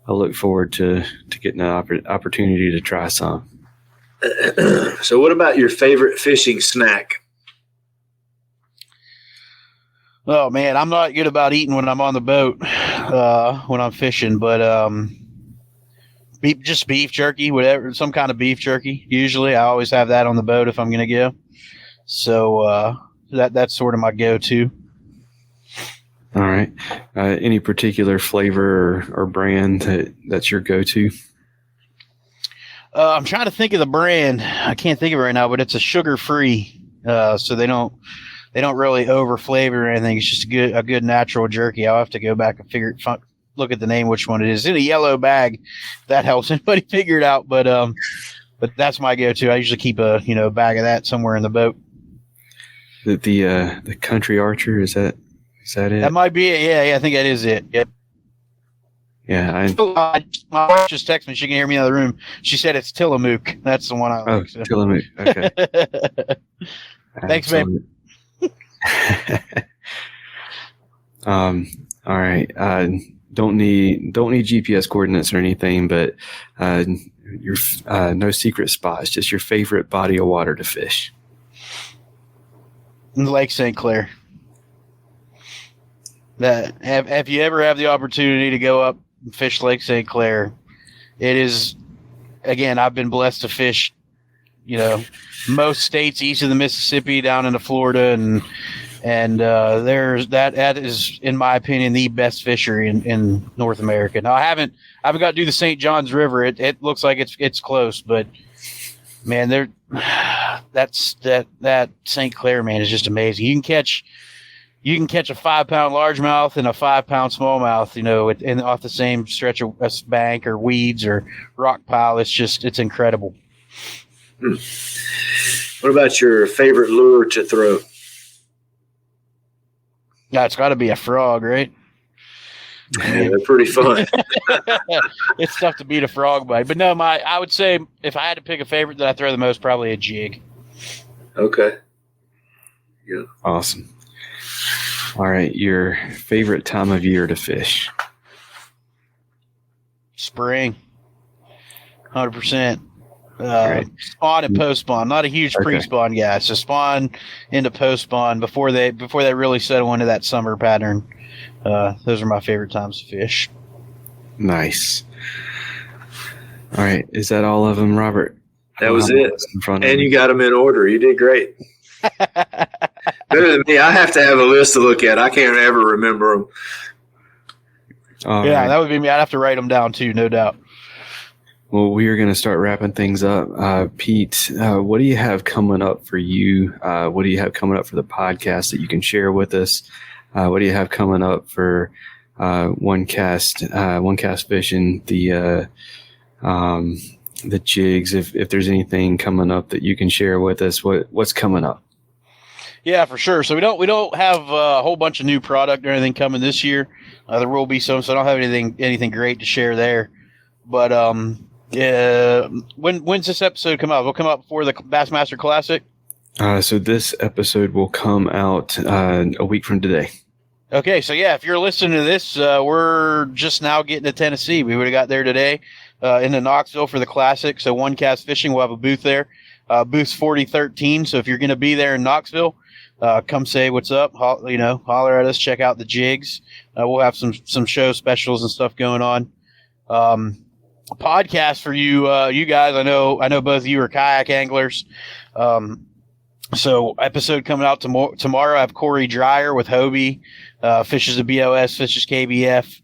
I look forward to getting an opportunity to try some. So what about your favorite fishing snack? Oh, man, I'm not good about eating when I'm on the boat, when I'm fishing, but just beef jerky, whatever, some kind of beef jerky. Usually I always have that on the boat if I'm going to go. So that's sort of my go-to. All right. Any particular flavor or brand that's your go-to? I'm trying to think of the brand. I can't think of it right now, but it's a sugar-free, so they don't really over flavor or anything. It's just a good natural jerky. I'll have to go back and look at the name, which one it is. It's in a yellow bag. If that helps anybody figure it out, but that's my go-to. I usually keep a bag of that somewhere in the boat. The Country Archer, is that it? That might be it. Yeah, I think that is it. Yep. Yeah, my wife just texted me. She can hear me in the other room. She said it's Tillamook. That's the one I like. So. Tillamook. Okay. Thanks, babe. All right. Don't need GPS coordinates or anything, but your no secret spots. Just your favorite body of water to fish. Lake St. Clair. If you ever have the opportunity to go up and fish Lake St. Clair, it is, again, I've been blessed to fish, most states east of the Mississippi down into Florida, and there's that is, in my opinion, the best fishery in North America. Now I haven't got to do the St. Johns River. It looks like it's close, but man, that St. Clair, man, is just amazing. You can catch a 5-pound largemouth and a 5-pound smallmouth, off the same stretch of a bank or weeds or rock pile. It's incredible. What about your favorite lure to throw? Yeah, it's got to be a frog, right? Yeah, they're pretty fun. It's tough to beat a frog bite, but no, I would say if I had to pick a favorite that I throw the most, probably a jig. Okay. Yeah. Awesome. All right, your favorite time of year to fish? Spring, 100%. Right. Spawn and post spawn. Not a huge pre-spawn guy. So spawn into post spawn before they really settle into that summer pattern. Those are my favorite times to fish. Nice. All right, is that all of them, Robert? That was it. And you got them in order. You did great. Better than me. I have to have a list to look at. I can't ever remember them. That would be me. I'd have to write them down too, no doubt. Well, we are going to start wrapping things up. Pete, what do you have coming up for you? What do you have coming up for the podcast that you can share with us? What do you have coming up for OneCast fishing, the jigs? If there's anything coming up that you can share with us, what's coming up? Yeah, for sure. So we don't have a whole bunch of new product or anything coming this year. There will be some, so I don't have anything great to share there. But when's this episode come out? Will it come out before the Bassmaster Classic? So this episode will come out a week from today. Okay, so yeah, if you're listening to this, we're just now getting to Tennessee. We would have got there today into Knoxville for the Classic. So OneCast Fishing will have a booth there. Booth's 4013. So if you're going to be there in Knoxville, come say what's up. Holler at us. Check out the jigs. We'll have some show specials and stuff going on. Podcast for you guys. I know both of you are kayak anglers. So episode coming out tomorrow. I have Corey Dreyer with Hobie, fishes the BOS, fishes KBF.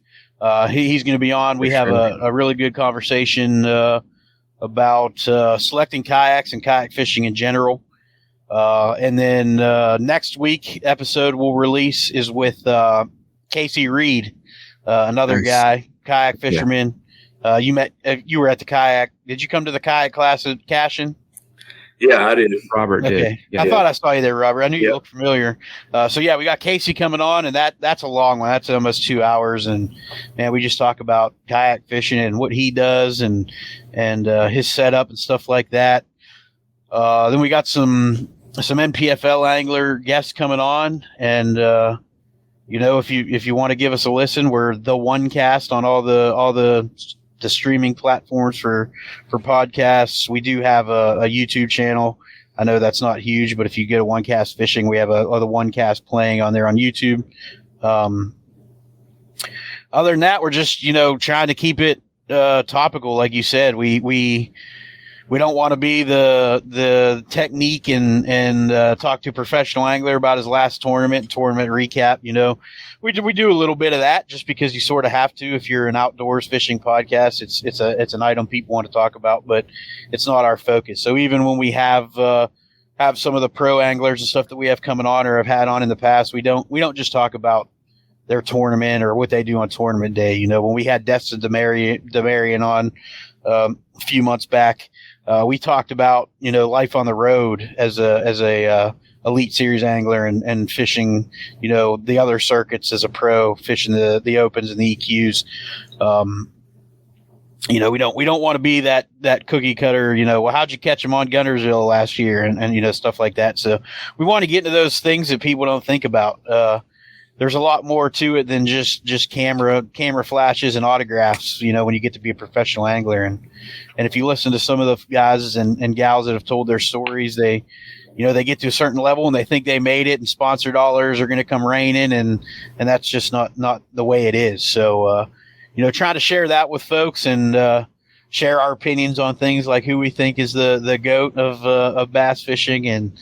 He's going to be on. We have a really good conversation about selecting kayaks and kayak fishing in general. And then next week episode we'll release is with Casey Reed, another guy, kayak fisherman. You were at the kayak. Did you come to the kayak class at Cashin? Yeah, I did. Robert did. Yeah. I thought I saw you there, Robert. I knew you looked familiar. So we got Casey coming on, and that's a long one. That's almost 2 hours, and man, we just talk about kayak fishing and what he does and his setup and stuff like that. Then we got some NPFL angler guests coming on, and if you want to give us a listen, we're the OneCast on all the streaming platforms for podcasts. We do have a YouTube channel. I know that's not huge, but if you go to OneCast Fishing, we have the OneCast playing on there on YouTube. Other than that, we're just trying to keep it topical, like you said. We don't want to be the technique and talk to a professional angler about his last tournament recap. We do a little bit of that just because you sort of have to if you're an outdoors fishing podcast. It's an item people want to talk about, but it's not our focus. So even when we have some of the pro anglers and stuff that we have coming on or have had on in the past, we don't just talk about their tournament or what they do on tournament day. When we had Destin Demarian on a few months back, we talked about life on the road as a elite series angler and fishing the other circuits as a pro, fishing the opens and the EQs. We don't want to be that cookie cutter. Well, how'd you catch them on Guntersville last year and stuff like that. So we want to get into those things that people don't think about. There's a lot more to it than just camera flashes and autographs, when you get to be a professional angler. And if you listen to some of the guys and gals that have told their stories, they get to a certain level and they think they made it and sponsor dollars are going to come raining. And that's just not the way it is. So, trying to share that with folks and share our opinions on things like who we think is the GOAT of bass fishing. And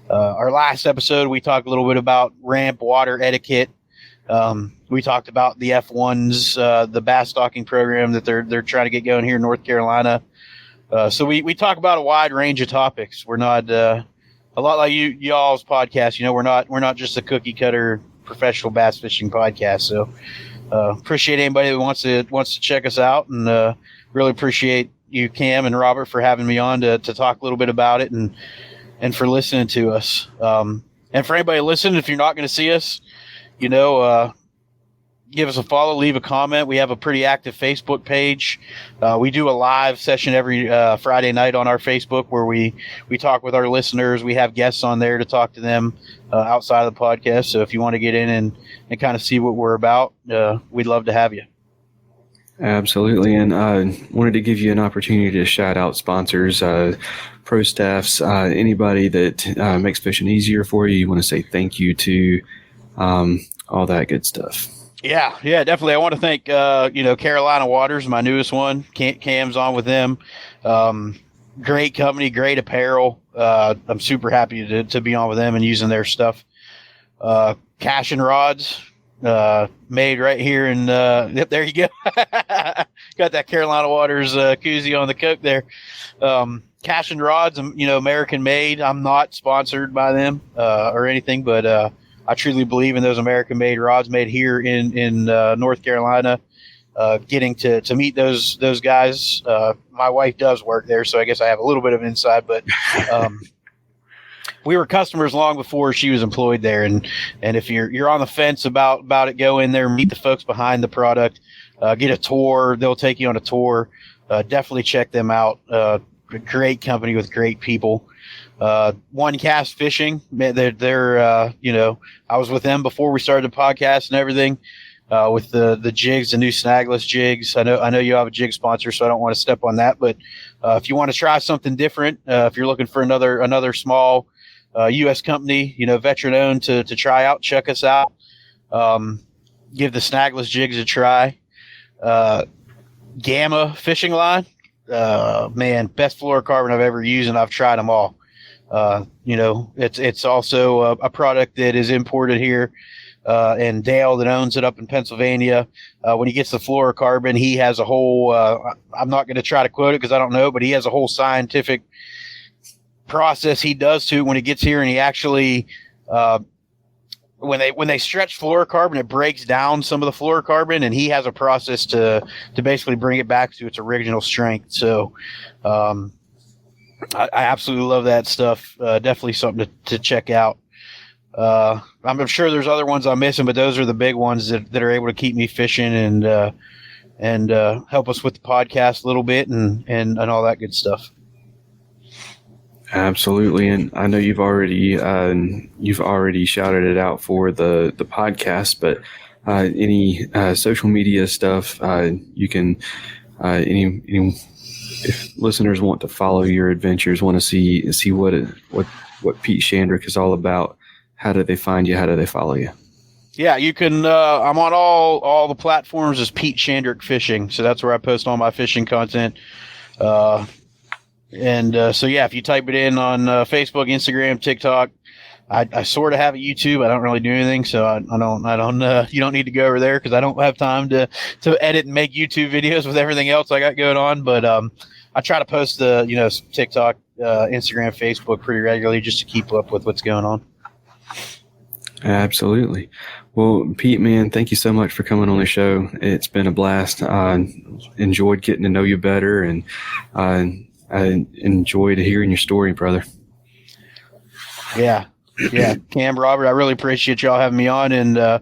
our last episode, we talked a little bit about ramp water etiquette. We talked about the F1s, the bass stocking program that they're trying to get going here in North Carolina. So we talk about a wide range of topics. We're not a lot like y'all's podcast. We're not just a cookie cutter professional bass fishing podcast. So appreciate anybody that wants to check us out, and really appreciate you, Cam and Robert, for having me on to talk a little bit about it and for listening to us. And for anybody listening, if you're not going to see us, give us a follow, leave a comment. We have a pretty active Facebook page. We do a live session every Friday night on our Facebook where we talk with our listeners. We have guests on there to talk to them outside of the podcast. So if you want to get in and kind of see what we're about, we'd love to have you. Absolutely. And wanted to give you an opportunity to shout out sponsors, pro staffs, anybody that makes fishing easier for you. You want to say thank you to, all that good stuff. Yeah, definitely. I want to thank, Carolina Waters, my newest one. Cam's on with them. Great company, great apparel. I'm super happy to be on with them and using their stuff. Cash and Rods, made right here in, yep, there you go. Got that Carolina Waters koozie on the Coke there. Cash and Rods, American made. I'm not sponsored by them or anything, but I truly believe in those American-made rods made here in North Carolina. Getting to meet those guys. My wife does work there, so I guess I have a little bit of insight. But we were customers long before she was employed there. And if you're on the fence about it, go in there, meet the folks behind the product, get a tour. They'll take you on a tour. Definitely check them out. Great company with great people. OneCast Fishing, they're I was with them before we started the podcast and everything, with the jigs, the new snagless jigs. I know you have a jig sponsor, so I don't want to step on that, but if you want to try something different, if you're looking for another small U.S. company, veteran owned to try out, check us out. Give the snagless jigs a try. Gamma fishing line, man, best fluorocarbon I've ever used, and I've tried them all. It's also a product that is imported here, and Dale that owns it up in Pennsylvania. When he gets the fluorocarbon, he has a whole, I'm not going to try to quote it because I don't know, but he has a whole scientific process he does to when he gets here, and he actually, when they stretch fluorocarbon, it breaks down some of the fluorocarbon, and he has a process to basically bring it back to its original strength. So, I absolutely love that stuff. Definitely something to check out. I'm sure there's other ones I'm missing, but those are the big ones that are able to keep me fishing and help us with the podcast a little bit and all that good stuff. Absolutely. And I know you've already shouted it out for the podcast, but any social media stuff you can any if listeners want to follow your adventures, want to see what Pete Shandrick is all about, how do they find you? How do they follow you? Yeah, you can. I'm on all the platforms as Pete Shandrick Fishing, so that's where I post all my fishing content. So yeah, if you type it in on Facebook, Instagram, TikTok, I sort of have a YouTube. I don't really do anything, so I don't. You don't need to go over there because I don't have time to edit and make YouTube videos with everything else I got going on. But I try to post the TikTok, Instagram, Facebook pretty regularly just to keep up with what's going on. Absolutely. Well, Pete, man, thank you so much for coming on the show. It's been a blast. I enjoyed getting to know you better, and I enjoyed hearing your story, brother. Yeah. Cam, Robert, I really appreciate y'all having me on and,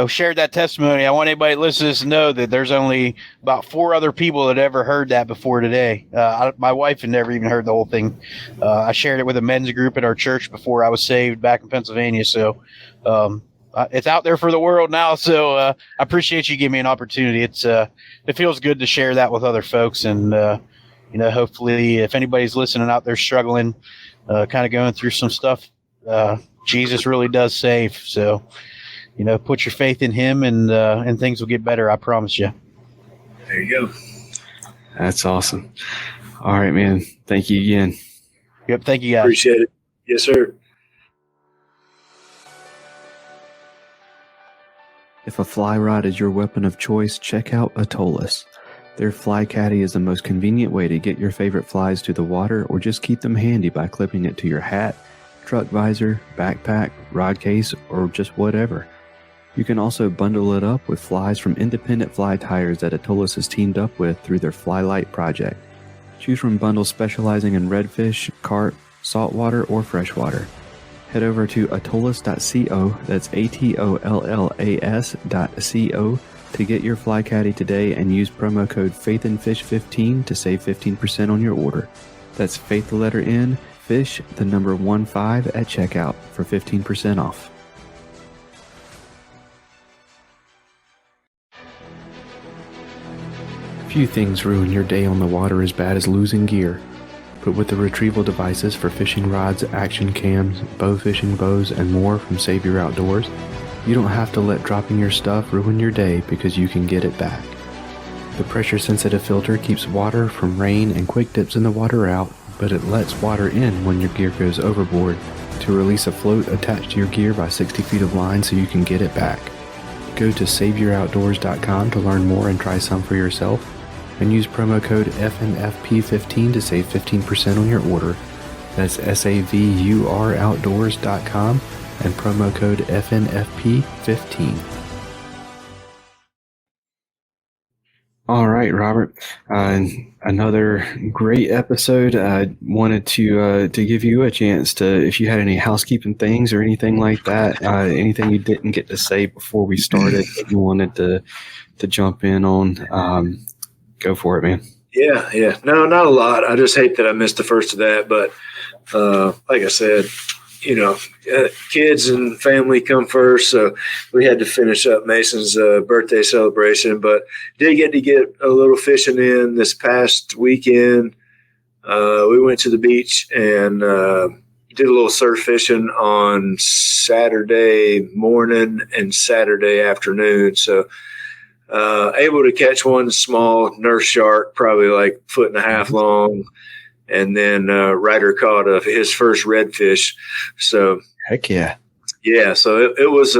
shared that testimony. I want anybody listening to this to know that there's only about 4 other people that ever heard that before today. My wife had never even heard the whole thing. I shared it with a men's group at our church before I was saved back in Pennsylvania. So, it's out there for the world now. So, I appreciate you giving me an opportunity. It feels good to share that with other folks. And, hopefully if anybody's listening out there struggling, kind of going through some stuff, Jesus really does save. So, put your faith in him and things will get better. I promise you. There you go. That's awesome. All right, man. Thank you again. Yep. Thank you guys. Appreciate it. Yes, sir. If a fly rod is your weapon of choice, check out Atollas. Their Fly Caddy is the most convenient way to get your favorite flies to the water or just keep them handy by clipping it to your hat, truck visor, backpack, rod case, or just whatever. You can also bundle it up with flies from independent fly tires that Atollas has teamed up with through their Fly Light project. Choose from bundles specializing in redfish, carp, saltwater, or freshwater. head over to atollas.co, that's ATOLLAS.co, to get your fly caddy today and use promo code faithnfish15 to save 15% on your order. That's faith, the letter N, fish, the number 15 at checkout for 15% off. Few things ruin your day on the water as bad as losing gear. But with the retrieval devices for fishing rods, action cams, bow fishing bows, and more from Save Your Outdoors, you don't have to let dropping your stuff ruin your day because you can get it back. The pressure-sensitive filter keeps water from rain and quick dips in the water out, but it lets water in when your gear goes overboard to release a float attached to your gear by 60 feet of line so you can get it back. Go to SaveYourOutdoors.com to learn more and try some for yourself, and use promo code FNFP15 to save 15% on your order. That's SaveYourOutdoors.com and promo code FNFP15. All right, Robert. Another great episode. I wanted to give you a chance to, if you had any housekeeping things or anything like that, anything you didn't get to say before we started that you wanted to jump in on. Go for it, man. Yeah. No, not a lot. I just hate that I missed the first of that. But like I said, kids and family come first. So we had to finish up Mason's birthday celebration. But did get to get a little fishing in this past weekend. We went to the beach and did a little surf fishing on Saturday morning and Saturday afternoon. So able to catch one small nurse shark, probably like 1.5 foot long, and then Ryder caught his first redfish. So heck yeah. So it was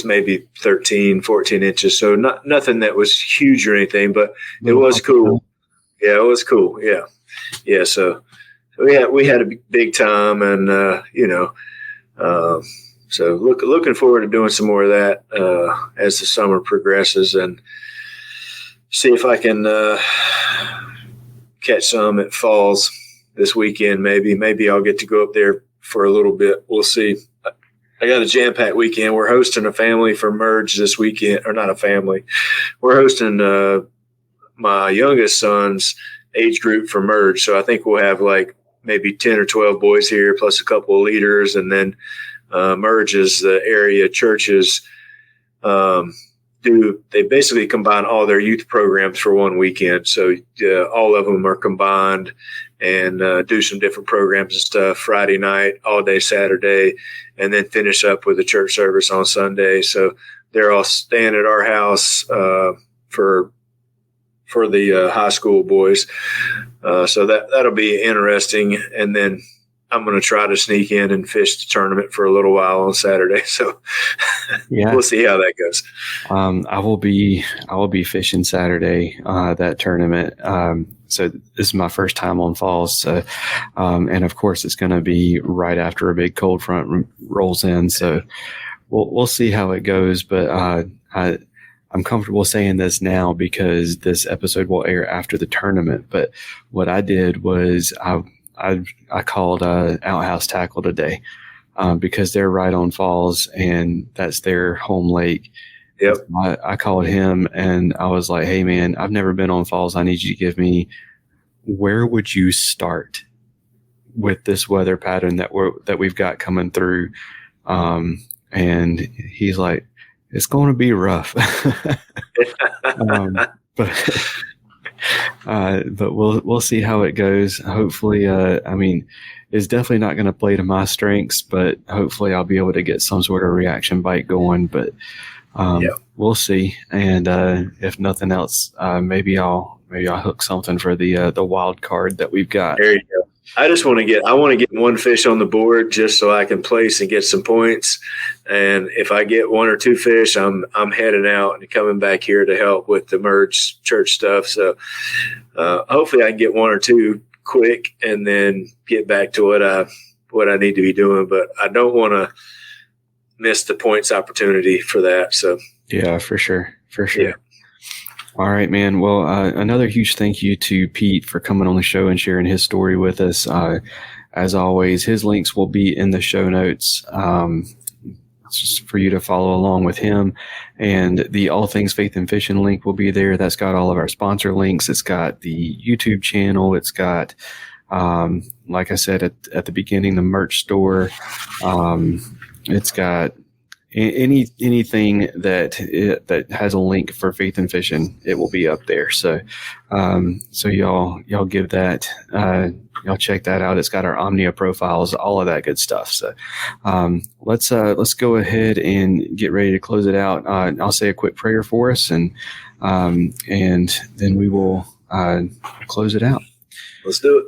maybe 13, 14 inches. So nothing that was huge or anything, but it was cool. Yeah, it was cool. Yeah. So we had a big time, and so looking forward to doing some more of that as the summer progresses, and see if I can catch some at Falls this weekend. Maybe I'll get to go up there for a little bit. We'll see. I got a jam-packed weekend. We're hosting a family for Merge this weekend, or not a family. We're hosting my youngest son's age group for Merge. So I think we'll have like maybe 10 or 12 boys here, plus a couple of leaders, and then Merges, the area churches, they basically combine all their youth programs for one weekend. So all of them are combined and do some different programs and stuff Friday night, all day Saturday, and then finish up with a church service on Sunday. So they're all staying at our house for the high school boys. So that'll be interesting. And then I'm going to try to sneak in and fish the tournament for a little while on Saturday. So we'll see how that goes. I will be fishing Saturday, that tournament. So this is my first time on Falls. So, and of course it's going to be right after a big cold front rolls in. So we'll see how it goes. But, I'm comfortable saying this now because this episode will air after the tournament. But what I did was I called Outhouse Tackle today because they're right on Falls and that's their home lake. Yep. I called him and I was like, hey man, I've never been on Falls. I need you to give me, where would you start with this weather pattern that we've got coming through? And he's like, it's going to be rough. But we'll see how it goes. Hopefully, it's definitely not going to play to my strengths, but hopefully I'll be able to get some sort of reaction bite going. But we'll see. And if nothing else, maybe I'll hook something for the wild card that we've got. There you go. I want to get one fish on the board just so I can place and get some points. And if I get one or two fish, I'm heading out and coming back here to help with the Merge church stuff. So hopefully I can get one or two quick and then get back to what I need to be doing. But I don't want to miss the points opportunity for that. So yeah, for sure. Yeah. All right, man. Well, another huge thank you to Pete for coming on the show and sharing his story with us. as always, his links will be in the show notes. Just for you to follow along with him, and the All Things Faith and Fishing link will be there. That's got all of our sponsor links. It's got the YouTube channel. It's got, like I said at the beginning, the merch store. It's got anything that has a link for Faith and Fishing. It will be up there. So y'all give that. Y'all check that out. It's got our Omnia profiles, all of that good stuff. So let's go ahead and get ready to close it out. I'll say a quick prayer for us, and then we will close it out. Let's do it.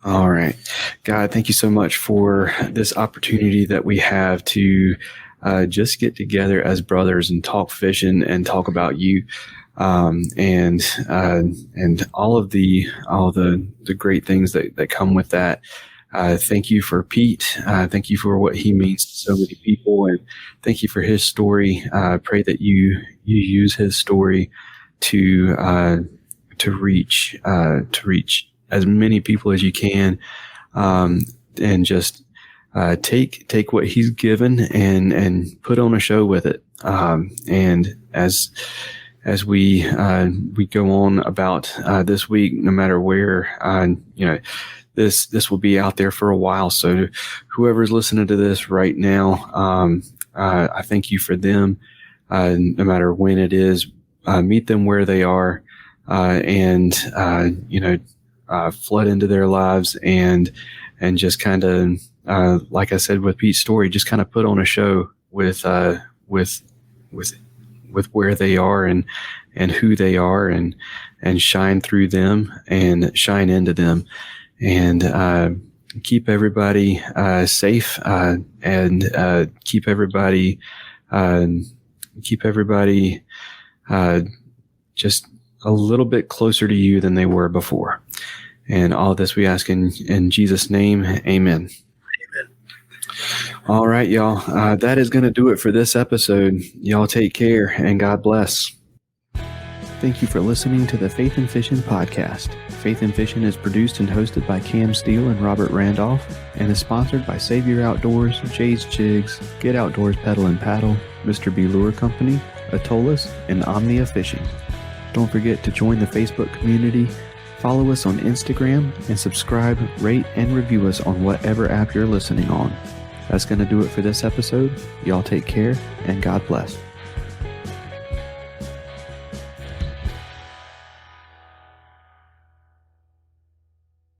All right. God, thank you so much for this opportunity that we have to just get together as brothers and talk fishing and talk about you. And all the great things that come with that. Thank you for Pete. Thank you for what he means to so many people, and thank you for his story. Pray that you use his story to reach as many people as you can, and just take what he's given and put on a show with it. And as we go on about this week, no matter where, this will be out there for a while. So whoever's listening to this right now, I thank you for them. No matter when it is, meet them where they are, and flood into their lives, and just kind of, like I said with Pete's story, just kind of put on a show with where they are and who they are, and shine through them and shine into them, and keep everybody safe, and keep everybody just a little bit closer to you than they were before. And all of this we ask in Jesus' name. Amen. All right, y'all. That is going to do it for this episode. Y'all take care, and God bless. Thank you for listening to the Faith and Fishing podcast. Faith and Fishing is produced and hosted by Cam Steele and Robert Randolph, and is sponsored by Savior Outdoors, Jay's Jigs, Get Outdoors Pedal and Paddle, Mr. B Lure Company, Atollas, and Omnia Fishing. Don't forget to join the Facebook community, follow us on Instagram, and subscribe, rate, and review us on whatever app you're listening on. That's going to do it for this episode. Y'all take care, and God bless.